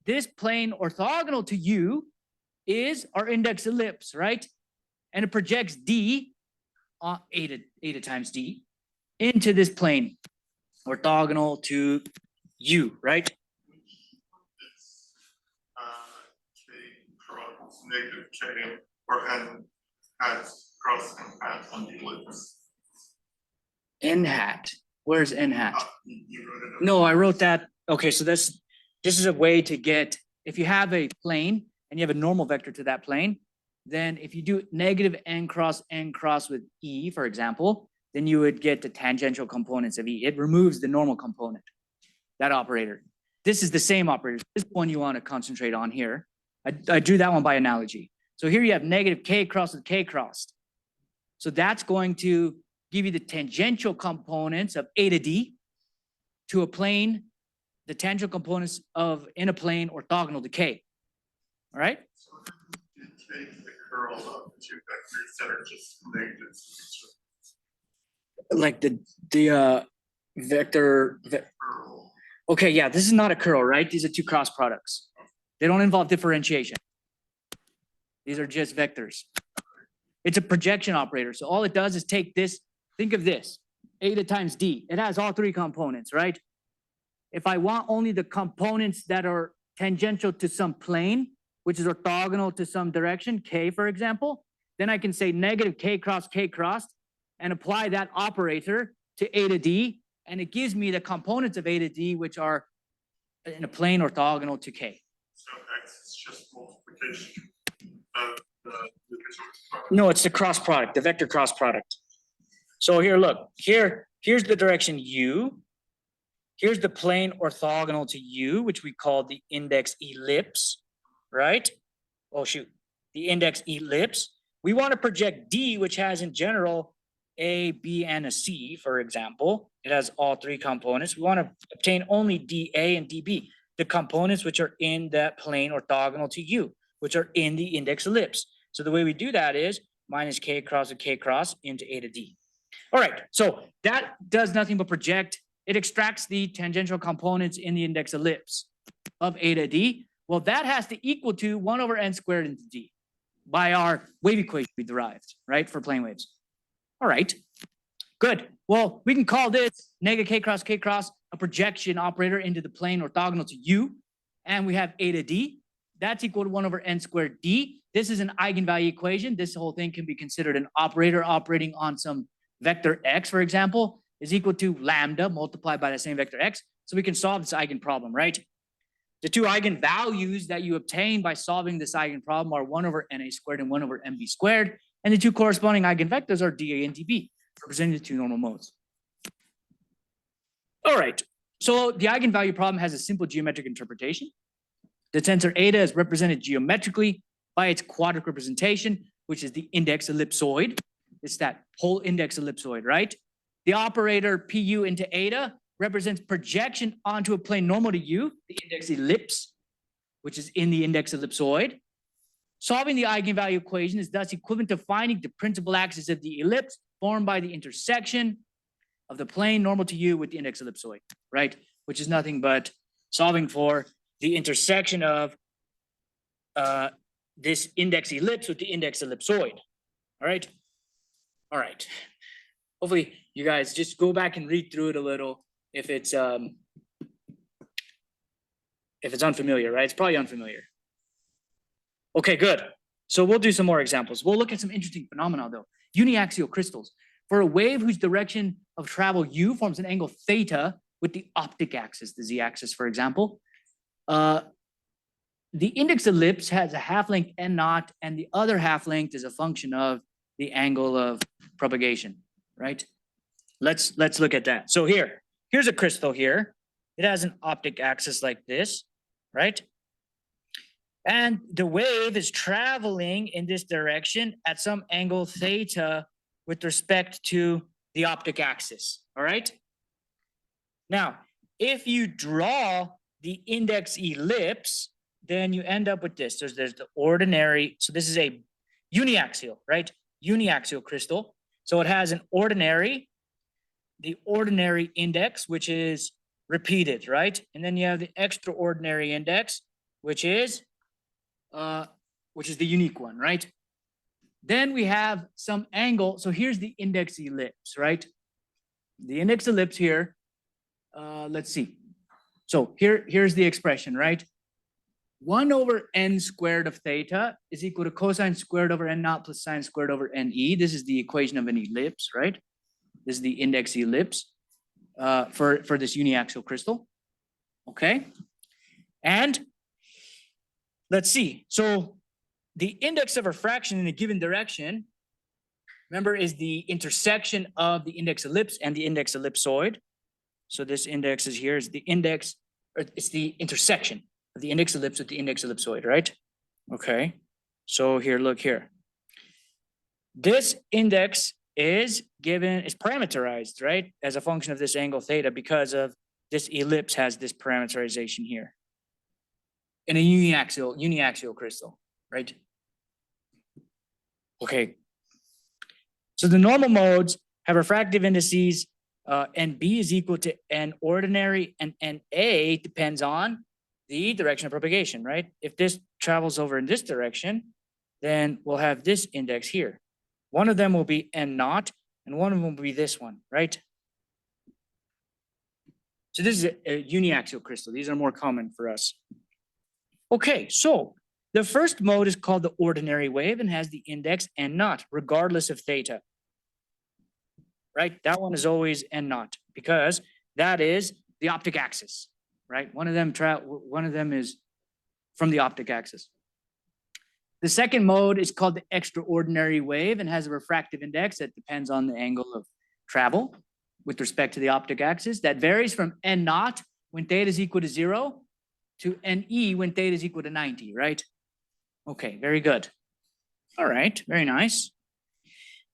This plane orthogonal to U is our index ellipse, right? And it projects D, eta times D, into this plane orthogonal to U, right? K cross negative K or N hat cross N hat on the ellipse. N hat. Where's N hat? You wrote it up. No, I wrote that. Okay, so this is a way to get, if you have a plane and you have a normal vector to that plane, then if you do negative N cross with E, for example, then you would get the tangential components of E. It removes the normal component, that operator. This is the same operator. This one you want to concentrate on here. I drew that one by analogy. So here you have negative K cross with K crossed. So that's going to give you the tangential components of A to D to a plane, the tangential components of in a plane orthogonal to K. All right? So you take the curl of the two vectors that are just negatives. Like the vector. Curl. Okay, yeah, this is not a curl, right? These are two cross products. They don't involve differentiation. These are just vectors. It's a projection operator. So all it does is take this, think of this, eta times D. It has all three components, right? If I want only the components that are tangential to some plane, which is orthogonal to some direction, K, for example, then I can say negative K crossed, and apply that operator to A to D, and it gives me the components of A to D, which are in a plane orthogonal to K. So X is just multiplication of the No, it's the cross product, the vector cross product. So here, look, here's the direction u. Here's the plane orthogonal to u, which we call the index ellipse, right? Oh, shoot, the index ellipse. We want to project D, which has in general A, B, and a C, for example. It has all three components. We want to obtain only DA and DB, the components which are in that plane orthogonal to U, which are in the index ellipse. So the way we do that is minus K cross a K cross into A to D. All right, so that does nothing but project. It extracts the tangential components in the index ellipse of A to D. Well, that has to equal to 1 over n squared into D by our wave equation we derived, right, for plane waves. All right, good. Well, we can call this negative K cross a projection operator into the plane orthogonal to U, and we have A to D. That's equal to 1 over n squared D. This is an eigenvalue equation. This whole thing can be considered an operator operating on some vector x, for example, is equal to lambda multiplied by the same vector x. So we can solve this eigenproblem, right? The two eigenvalues that you obtain by solving this eigenproblem are 1 over na squared and 1 over mb squared. And the two corresponding eigenvectors are dA and dB, representing the two normal modes. All right, so the eigenvalue problem has a simple geometric interpretation. The tensor eta is represented geometrically by its quadratic representation, which is the index ellipsoid. It's that whole index ellipsoid, right? The operator pu into eta represents projection onto a plane normal to u, the index ellipse, which is in the index ellipsoid. Solving the eigenvalue equation is thus equivalent to finding the principal axis of the ellipse formed by the intersection of the plane normal to u with the index ellipsoid, right? Which is nothing but solving for the intersection of this index ellipse with the index ellipsoid, all right? All right. Hopefully you guys just go back and read through it a little if it's unfamiliar, right? It's probably unfamiliar. Okay, good. So we'll do some more examples. We'll look at some interesting phenomena though. Uniaxial crystals. For a wave whose direction of travel u forms an angle theta with the optic axis, the z-axis, for example, the index ellipse has a half length n naught, and the other half length is a function of the angle of propagation, right? Let's look at that. So here's a crystal here. It has an optic axis like this, right? And the wave is traveling in this direction at some angle theta with respect to the optic axis, all right? Now, if you draw the index ellipse, then you end up with this. There's the ordinary, so this is a uniaxial, right? Uniaxial crystal. So it has an ordinary, the ordinary index, which is repeated, right? And then you have the extraordinary index, which is the unique one, right? Then we have some angle. So here's the index ellipse, right? The index ellipse here, let's see. So here's the expression, right? 1 over n squared of theta is equal to cosine squared over n naught plus sine squared over ne. This is the equation of an ellipse, right? This is the index ellipse for this uniaxial crystal. Okay. And let's see. So the index of refraction in a given direction, remember, is the intersection of the index ellipse and the index ellipsoid. So this index is here is the index, or it's the intersection of the index ellipse with the index ellipsoid, right? Okay. So here, look here. This index is parameterized, right? As a function of this angle theta because of this ellipse has this parameterization here. In a uniaxial crystal, right? Okay. So the normal modes have refractive indices NB is equal to N ordinary, and NA depends on the direction of propagation, right? If this travels over in this direction, then we'll have this index here. One of them will be N naught, and one of them will be this one, right? So this is a uniaxial crystal. These are more common for us. Okay, so the first mode is called the ordinary wave and has the index N naught, regardless of theta. Right? That one is always N naught because that is the optic axis, right? One of them is from the optic axis. The second mode is called the extraordinary wave and has a refractive index that depends on the angle of travel with respect to the optic axis. That varies from n naught when theta is equal to 0 to ne when theta is equal to 90, right? Okay, very good. All right, very nice.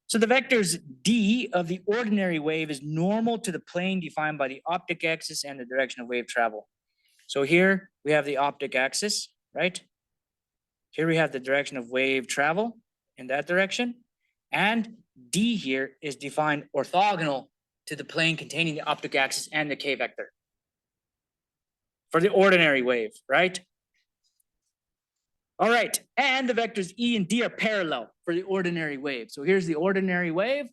So the vectors d of the ordinary wave is normal to the plane defined by the optic axis and the direction of wave travel. So here we have the optic axis, right? Here we have the direction of wave travel in that direction. And d here is defined orthogonal to the plane containing the optic axis and the k vector for the ordinary wave, right? All right, and the vectors E and D are parallel for the ordinary wave. So here's the ordinary wave.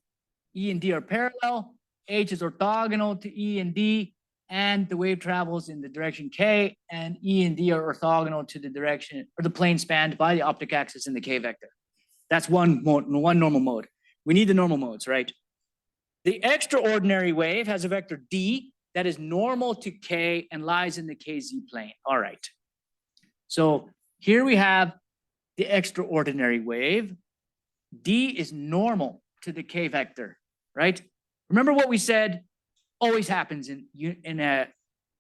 E and D are parallel. H is orthogonal to E and D, and the wave travels in the direction K, and E and D are orthogonal to the direction or the plane spanned by the optic axis and the K vector. That's one normal mode. We need the normal modes, right? The extraordinary wave has a vector D that is normal to K and lies in the KZ plane. All right. So here we have the extraordinary wave. D is normal to the K vector, right? Remember what we said always happens in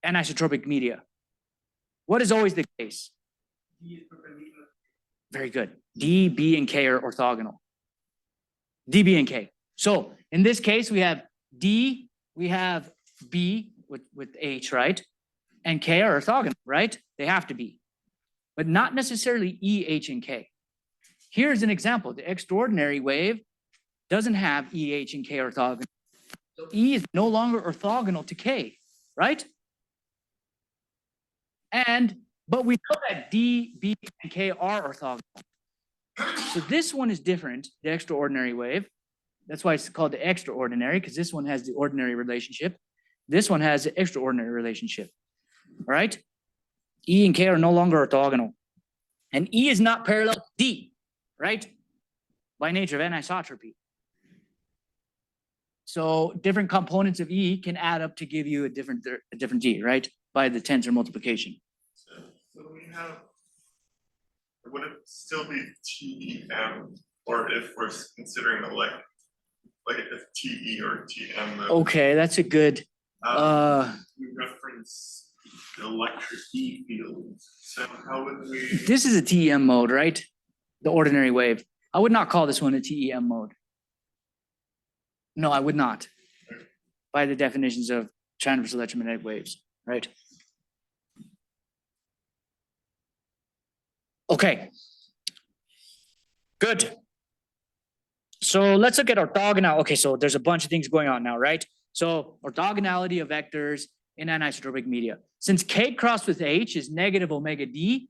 anisotropic media. What is always the case? D is perpendicular. Very good. D, B, and K are orthogonal. D, B, and K. So in this case, we have D, we have B with H, right? And K are orthogonal, right? They have to be, but not necessarily E, H, and K. Here's an example. The extraordinary wave doesn't have E, H, and K orthogonal. So E is no longer orthogonal to K, right? But we know that D, B, and K are orthogonal. So this one is different, the extraordinary wave. That's why it's called the extraordinary, because this one has the ordinary relationship. This one has the extraordinary relationship, all right? E and K are no longer orthogonal. And E is not parallel to D, right? By nature of anisotropy. So different components of E can add up to give you a different D, right? By the tensor multiplication. So we have, would it still be TEM, or if we're considering like if TE or TM? Okay, that's a good, We reference the electric E fields, so how would we? this is a TEM mode, right? The ordinary wave. I would not call this one a TEM mode. No, I would not. By the definitions of transverse electromagnetic waves, right? Okay. Good. So let's look at orthogonal. Okay, so there's a bunch of things going on now, right? So orthogonality of vectors in anisotropic media. Since K crossed with H is negative omega D,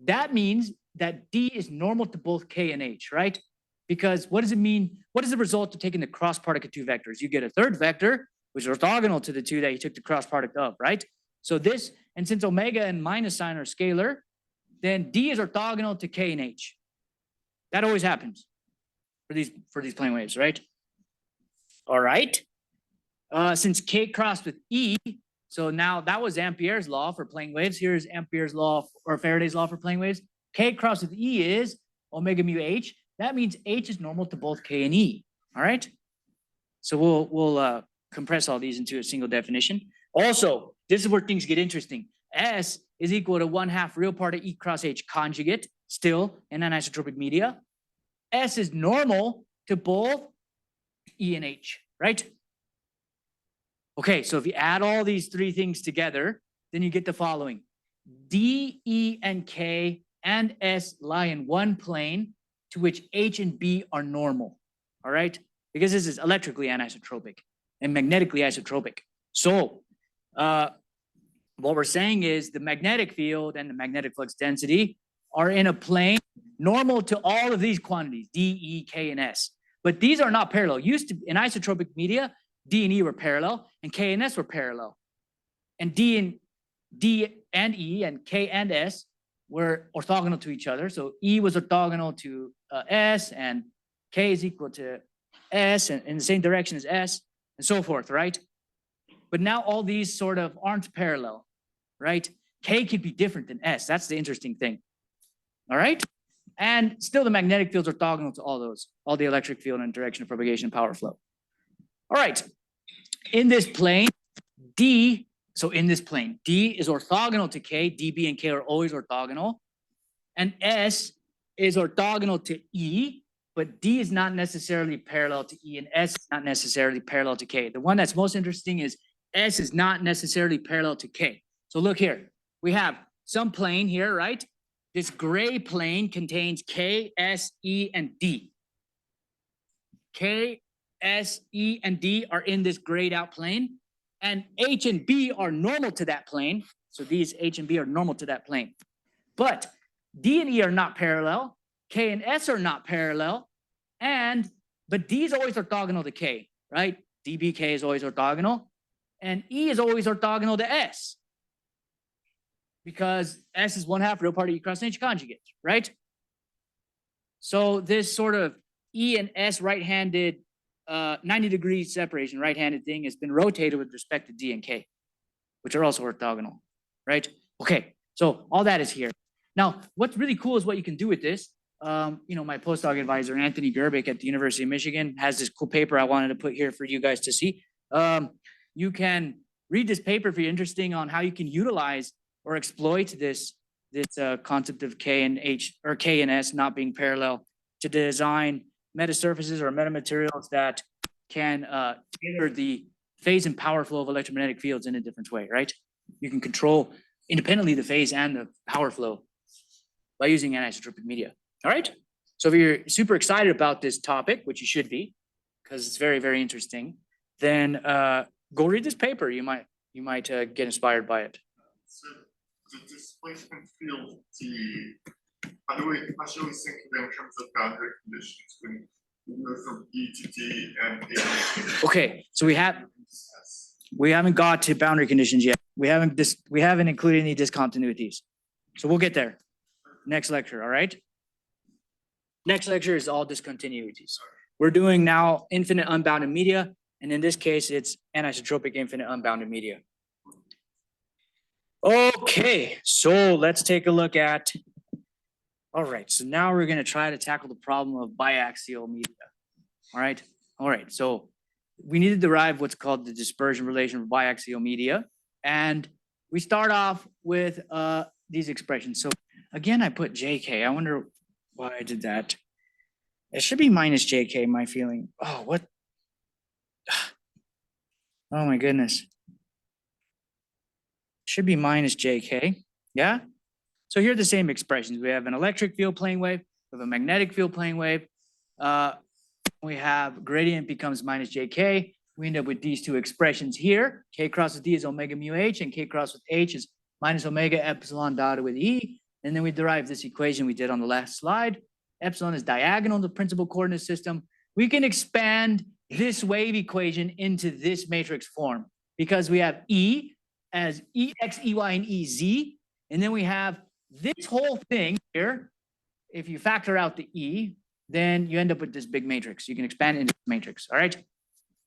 that means that D is normal to both K and H, right? Because what does it mean? What is the result of taking the cross product of two vectors? You get a third vector, which is orthogonal to the two that you took the cross product of, right? So this, and since omega and minus sign are scalar, then D is orthogonal to K and H. That always happens for these plane waves, right? All right. Since K crossed with E, so now that was Ampere's law for plane waves. Here's Ampere's law or Faraday's law for plane waves. K crossed with E is omega mu H. That means H is normal to both K and E. All right. So we'll compress all these into a single definition. Also, this is where things get interesting. S is equal to 1/2 real part of E cross H conjugate, still in anisotropic media. S is normal to both E and H, right? Okay, so if you add all these three things together, then you get the following. D, E, and K and S lie in one plane to which H and B are normal, all right? Because this is electrically anisotropic and magnetically isotropic. So what we're saying is the magnetic field and the magnetic flux density are in a plane normal to all of these quantities, D, E, K, and S. But these are not parallel. Used to, in isotropic media, D and E were parallel, and K and S were parallel. And D and E and K and S were orthogonal to each other. So E was orthogonal to S, and K is equal to S, and in the same direction as S, and so forth, right? But now all these sort of aren't parallel, right? K could be different than S. That's the interesting thing. All right? And still the magnetic fields are orthogonal to all those, all the electric field and direction of propagation, power flow. All right, in this plane, D, so in this plane, D is orthogonal to K, DB and K are always orthogonal. And S is orthogonal to E, but D is not necessarily parallel to E and S is not necessarily parallel to K. The one that's most interesting is S is not necessarily parallel to K. So look here, we have some plane here, right? This gray plane contains K, S, E, and D. K, S, E, and D are in this grayed out plane, and H and B are normal to that plane. So these H and B are normal to that plane. But D and E are not parallel, K and S are not parallel, but D is always orthogonal to K, right? DBK is always orthogonal, and E is always orthogonal to S, because S is 1/2 real part of E cross H conjugate, right? So this sort of E and S right-handed 90-degree separation, right-handed thing has been rotated with respect to D and K, which are also orthogonal, right? Okay, so all that is here. Now, what's really cool is what you can do with this. My postdoc advisor, Anthony Gerbic at the University of Michigan, has this cool paper I wanted to put here for you guys to see. You can read this paper if you're interested on how you can utilize or exploit this concept of K and H or K and S not being parallel to design metasurfaces or metamaterials that can tailor the phase and power flow of electromagnetic fields in a different way, right? You can control independently the phase and the power flow by using anisotropic media. All right. So if you're super excited about this topic, which you should be, because it's very, very interesting, then go read this paper. You might get inspired by it. So the displacement field D, how should we think of it in terms of boundary conditions when we move from E to D and A to D? Okay, so we haven't got to boundary conditions yet. We haven't included any discontinuities. So we'll get there. Next lecture, all right? Next lecture is all discontinuities. We're doing now infinite unbounded media, and in this case, it's anisotropic infinite unbounded media. Okay, so let's take a look at, all right, so now we're gonna try to tackle the problem of biaxial media, all right? All right, so we need to derive what's called the dispersion relation for biaxial media, and we start off with these expressions. So again, I put JK, I wonder why I did that. It should be minus JK, my feeling. Oh, what? Oh my goodness. Should be minus JK, yeah? So here are the same expressions. We have an electric field plane wave, we have a magnetic field plane wave. We have gradient becomes minus JK. We end up with these two expressions here. K cross with D is omega mu H, and K cross with H is minus omega epsilon dotted with E. And then we derive this equation we did on the last slide. Epsilon is diagonal to the principal coordinate system. We can expand this wave equation into this matrix form because we have E as EX, EY, and EZ. And then we have this whole thing here. If you factor out the E, then you end up with this big matrix. You can expand it into this matrix, all right?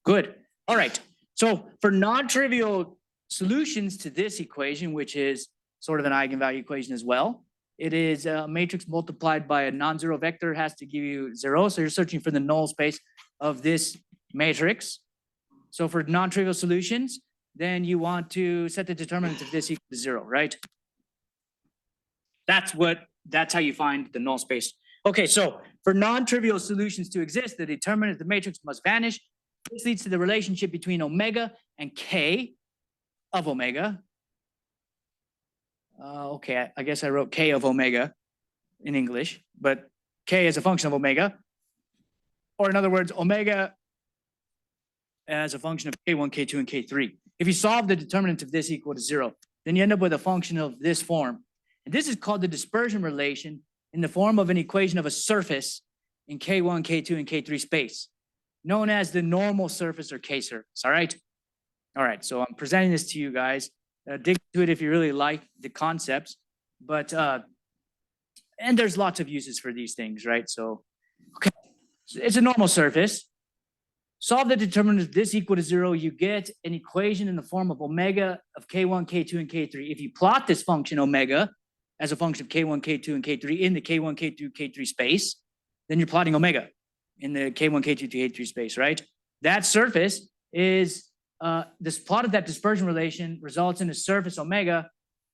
Good, all right. So for non-trivial solutions to this equation, which is sort of an eigenvalue equation as well, it is a matrix multiplied by a non-zero vector has to give you 0. So you're searching for the null space of this matrix. So for non-trivial solutions, then you want to set the determinant of this equal to 0, right? That's how you find the null space. Okay, so for non-trivial solutions to exist, the determinant of the matrix must vanish. This leads to the relationship between omega and K of omega. Okay, I guess I wrote K of omega in English, but K is a function of omega. Or in other words, omega as a function of K1, K2, and K3. If you solve the determinant of this equal to 0, then you end up with a function of this form. And this is called the dispersion relation in the form of an equation of a surface in K1, K2, and K3 space, known as the normal surface or K surface, all right? All right, so I'm presenting this to you guys. Dig into it if you really like the concepts, but, and there's lots of uses for these things, right? So, okay, so it's a normal surface. Solve the determinant of this equal to 0, you get an equation in the form of omega of K1, K2, and K3. If you plot this function omega as a function of K1, K2, and K3 in the K1, K2, K3 space, then you're plotting omega in the K1, K2 to K3 space, right? That surface is, this plot of that dispersion relation results in a surface omega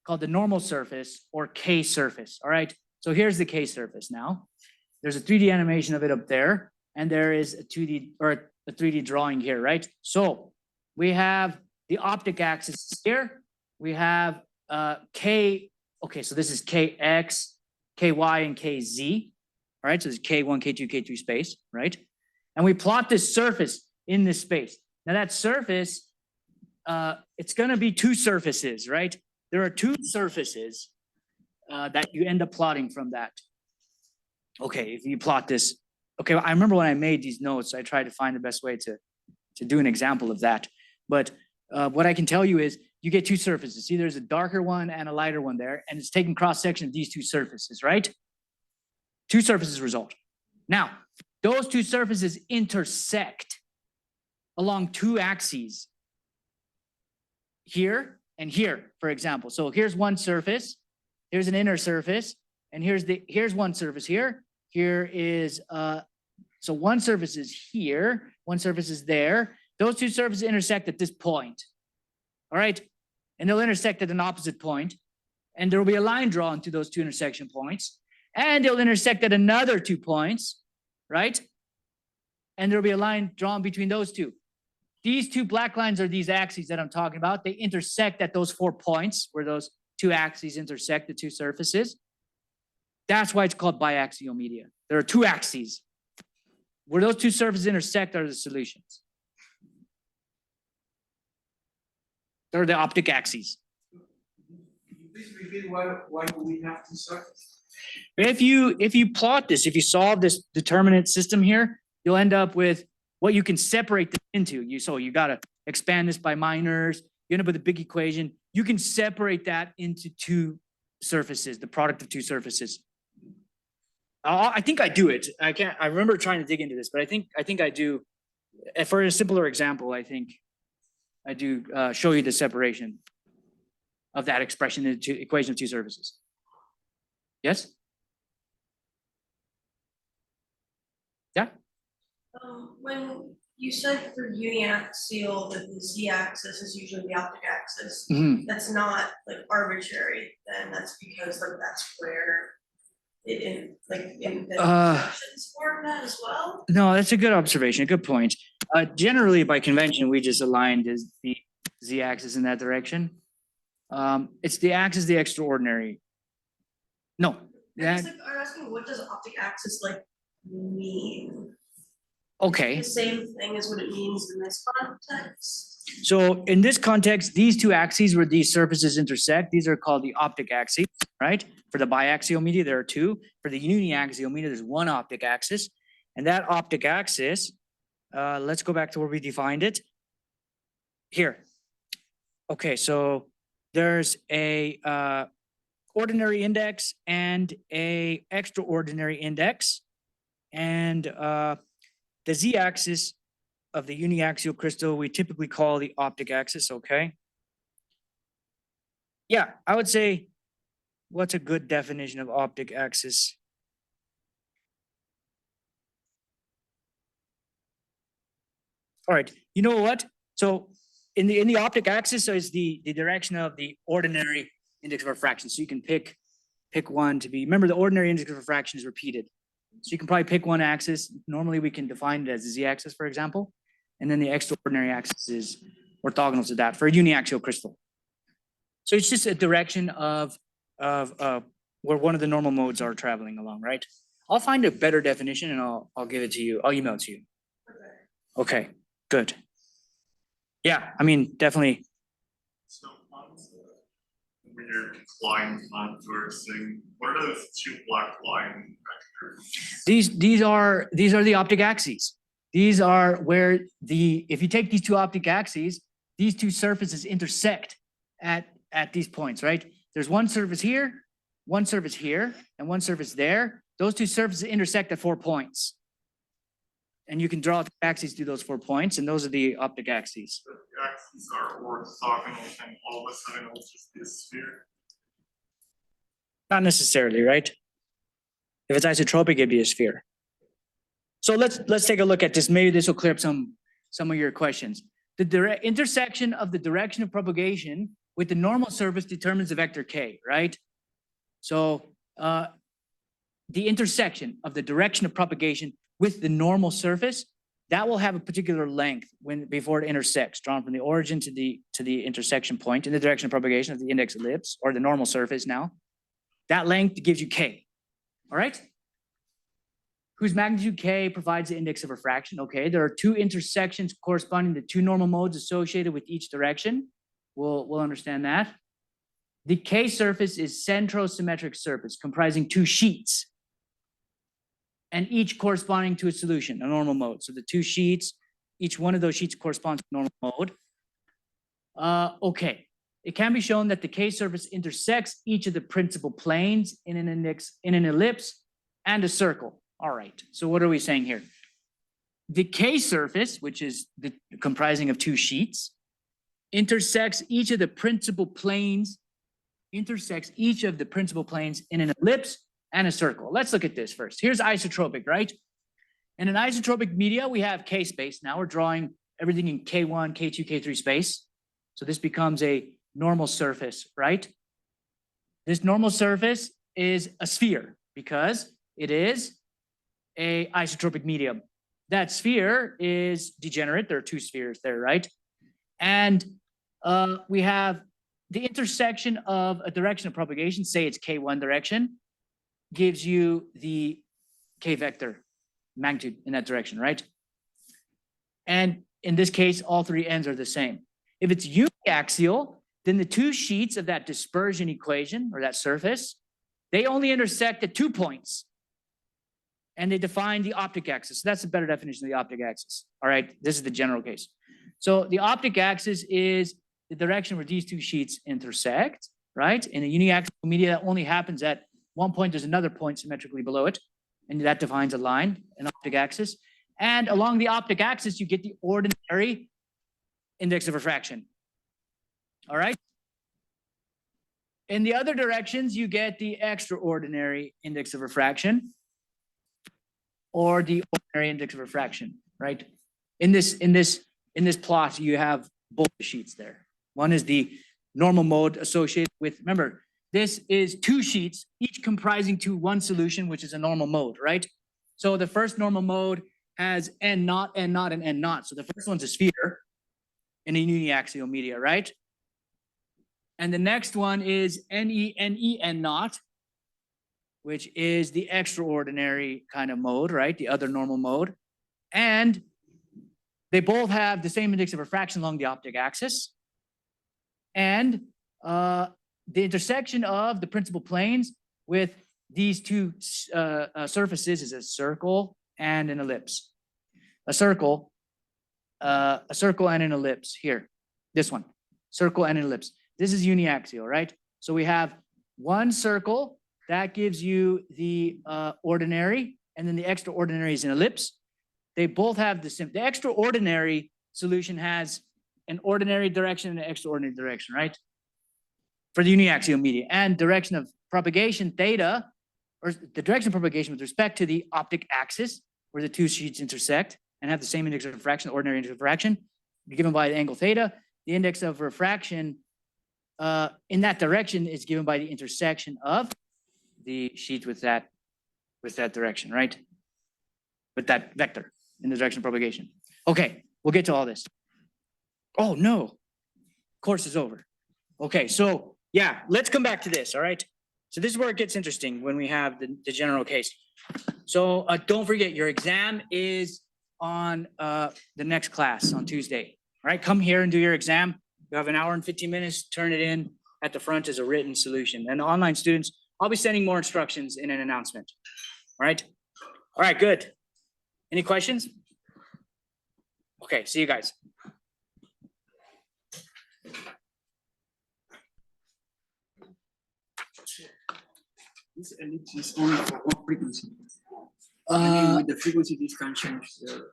called the normal surface or K surface, all right? So here's the K surface now. There's a 3D animation of it up there, and there is a 2D or a 3D drawing here, right? So we have the optic axis here. We have K, okay, so this is KX, KY, and KZ, all right? So this is K1, K2, K3 space, right? And we plot this surface in this space. Now that surface, it's gonna be two surfaces, right? There are two surfaces that you end up plotting from that. Okay, if you plot this, okay, I remember when I made these notes, I tried to find the best way to do an example of that. But what I can tell you is you get two surfaces. See, there's a darker one and a lighter one there, and it's taking cross-section of these two surfaces, right? Two surfaces result. Now, those two surfaces intersect along two axes, here and here, for example. So here's one surface, here's an inner surface, and here's one surface here. Here is, so one surface is here, one surface is there. Those two surfaces intersect at this point, all right? And they'll intersect at an opposite point, and there will be a line drawn to those two intersection points, and they'll intersect at another 2 points, right? And there'll be a line drawn between those two. These two black lines are these axes that I'm talking about. They intersect at those 4 points where those two axes intersect the two surfaces. That's why it's called biaxial media. There are two axes. Where those two surfaces intersect are the solutions. They're the optic axes. Can you please repeat why do we have two surfaces? If you plot this, if you solve this determinant system here, you'll end up with what you can separate them into. So you got to expand this by minors. You end up with a big equation. You can separate that into two surfaces, the product of two surfaces. I think I do it. I remember trying to dig into this, but I think I do. For a simpler example, I think I do show you the separation of that expression into equation of two surfaces. Yes? Yeah? When you said for uniaxial that the z-axis is usually the optic axis, Mhm. that's not like arbitrary, then that's because like that's where it in the sections form that as well? No, that's a good observation, a good point. Generally, by convention, we just aligned as the z-axis in that direction. It's the axis, the extraordinary. No, I that, guess, like, I'm asking, what does optic axis like mean? okay. The same thing as what it means in this context? So in this context, these two axes where these surfaces intersect, these are called the optic axes, right? For the biaxial media, there are two. For the uniaxial media, there's one optic axis. And that optic axis, let's go back to where we defined it. Here. Okay, so there's a ordinary index and a extraordinary index. And the z-axis of the uniaxial crystal, we typically call the optic axis, okay? Yeah, I would say, what's a good definition of optic axis? All right, you know what? So in the optic axis is the direction of the ordinary index of refraction. So you can pick one to be, remember the ordinary index of refraction is repeated. So you can probably pick one axis. Normally we can define it as the z-axis, for example. And then the extraordinary axis is orthogonal to that for a uniaxial crystal. So it's just a direction of where one of the normal modes are traveling along, right? I'll find a better definition and I'll give it to you. I'll email it to you. Okay, good. Yeah, I mean, definitely. So on the weird line contour thing, what are those two black line vectors? These are the optic axes. These are where if you take these two optic axes, these two surfaces intersect at these points, right? There's one surface here, and one surface there. Those two surfaces intersect at 4 points. And you can draw the axes through those 4 points, and those are the optic axes. So the axes are orthogonal and all of a sudden it'll just be a sphere. Not necessarily, right? If it's isotropic, it'd be a sphere. So let's take a look at this. Maybe this will clear up some of your questions. The intersection of the direction of propagation with the normal surface determines the vector k, right? So the intersection of the direction of propagation with the normal surface, that will have a particular length before it intersects, drawn from the origin to the intersection point in the direction of propagation of the index ellipse or the normal surface now. That length gives you k, all right? Whose magnitude k provides the index of refraction. Okay, there are two intersections corresponding to two normal modes associated with each direction. We'll understand that. The k surface is centrosymmetric surface comprising two sheets, and each corresponding to a solution, a normal mode. So the two sheets, each one of those sheets corresponds to normal mode. Okay, it can be shown that the k surface intersects each of the principal planes in an ellipse and a circle. All right, so what are we saying here? The k surface, which is comprising of two sheets, intersects each of the principal planes in an ellipse and a circle. Let's look at this first. Here's isotropic, right? In an isotropic media, we have k space. Now we're drawing everything in k1, k2, k3 space. So this becomes a normal surface, right? This normal surface is a sphere because it is a isotropic medium. That sphere is degenerate. There are two spheres there, right? And we have the intersection of a direction of propagation, say it's k1 direction, gives you the k vector magnitude in that direction, right? And in this case, all three ends are the same. If it's uniaxial, then the two sheets of that dispersion equation or that surface, they only intersect at 2 points. And they define the optic axis. So that's a better definition of the optic axis. All right, this is the general case. So the optic axis is the direction where these two sheets intersect, right? In a uniaxial media, that only happens at one point. There's another point symmetrically below it, and that defines a line, an optic axis. And along the optic axis, you get the ordinary index of refraction. All right? In the other directions, you get the extraordinary index of refraction, or the ordinary index of refraction, right? In this plot, you have both sheets there. One is the normal mode associated with, remember, this is two sheets, each comprising one solution, which is a normal mode, right? So the first normal mode has n naught, and n naught. So the first one's a sphere in a uniaxial media, right? And the next one is n naught, which is the extraordinary kind of mode, right? The other normal mode. And they both have the same index of refraction along the optic axis. And the intersection of the principal planes with these two surfaces is a circle and an ellipse. A circle and an ellipse here. This one, circle and an ellipse. This is uniaxial, right? So we have one circle that gives you the ordinary, and then the extraordinary is an ellipse. They both have the extraordinary solution has an ordinary direction and an extraordinary direction, right? For the uniaxial media. And direction of propagation theta, or the direction of propagation with respect to the optic axis, where the two sheets intersect and have the same index of refraction, ordinary index of refraction, given by the angle theta. The index of refraction in that direction is given by the intersection of the sheet with that direction, right? With that vector in the direction of propagation. Okay, we'll get to all this. Oh no, course is over. Okay, so yeah, let's come back to this, all right? So this is where it gets interesting when we have the general case. So don't forget, your exam is on the next class on Tuesday, all right? Come here and do your exam. You have an hour and 15 minutes, turn it in at the front as a written solution. And the online students, I'll be sending more instructions in an announcement. All right? All right, good. Any questions? Okay, see you guys. This ellipse is only for one frequency. I mean, with the frequency, this can change the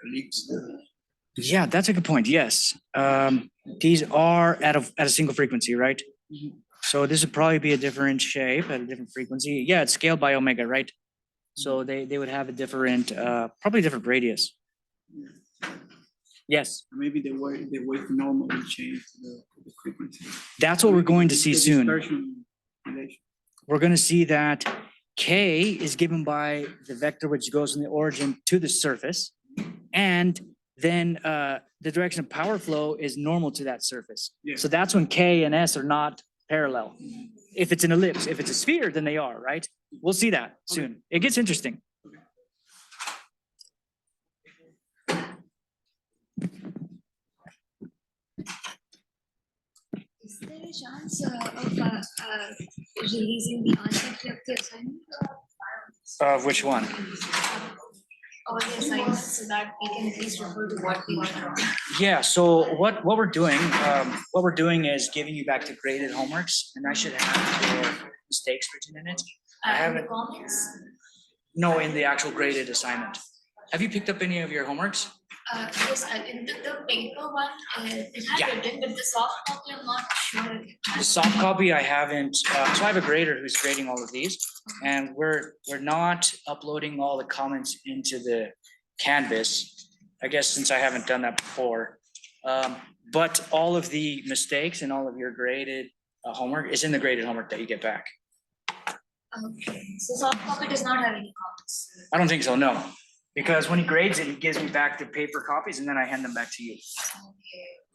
ellipse. Yeah, that's a good point. Yes. These are at a single frequency, right? So this would probably be a different shape at a different frequency. Yeah, it's scaled by omega, right? So they would have a different, probably different radius. Yes, Maybe the wave normal will change the frequency. that's what we're going to see The soon. dispersion relation. We're gonna see that K is given by the vector which goes from the origin to the surface. And then the direction of power flow is normal to that surface. Yeah. So that's when K and S are not parallel. If it's an ellipse, if it's a sphere, then they are, right? We'll see that soon. It gets interesting. Is there a chance of releasing the answer of the assignment? Which one? All the assignments so that we can at least refer to what we want to know. Yeah, so what we're doing is giving you back the graded homeworks, and I should have your mistakes written in it. I In the haven't, comments, no, in the actual graded assignment. Have you picked up any of your homeworks? yes, in the paper one, it had Yeah. written, but the soft copy, I'm not sure. The soft copy I haven't, so I have a grader who's grading all of these, and we're not uploading all the comments into the Canvas. I guess since I haven't done that before. But all of the mistakes and all of your graded homework is in the graded homework that you get back. Okay, so soft copy does not have any comments. I don't think so, no. Because when he grades it, he gives me back the paper copies and then I hand them back to you.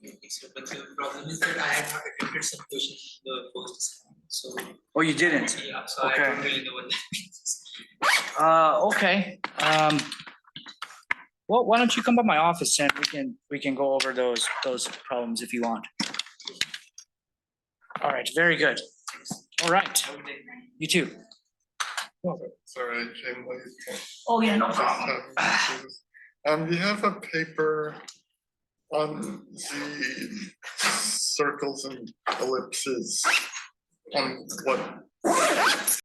Okay. So, but the problem is that I have not attempted some questions in the first assignment, so, Oh, you didn't? yeah, so I Okay. don't really know what that means. Okay. Well, why don't you come by my office and we can go over those problems if you want. All right, very good. All right, you too. Sorry, I came late. Oh, yeah, no Just problem. having issues. You have a paper on the circles and ellipses on what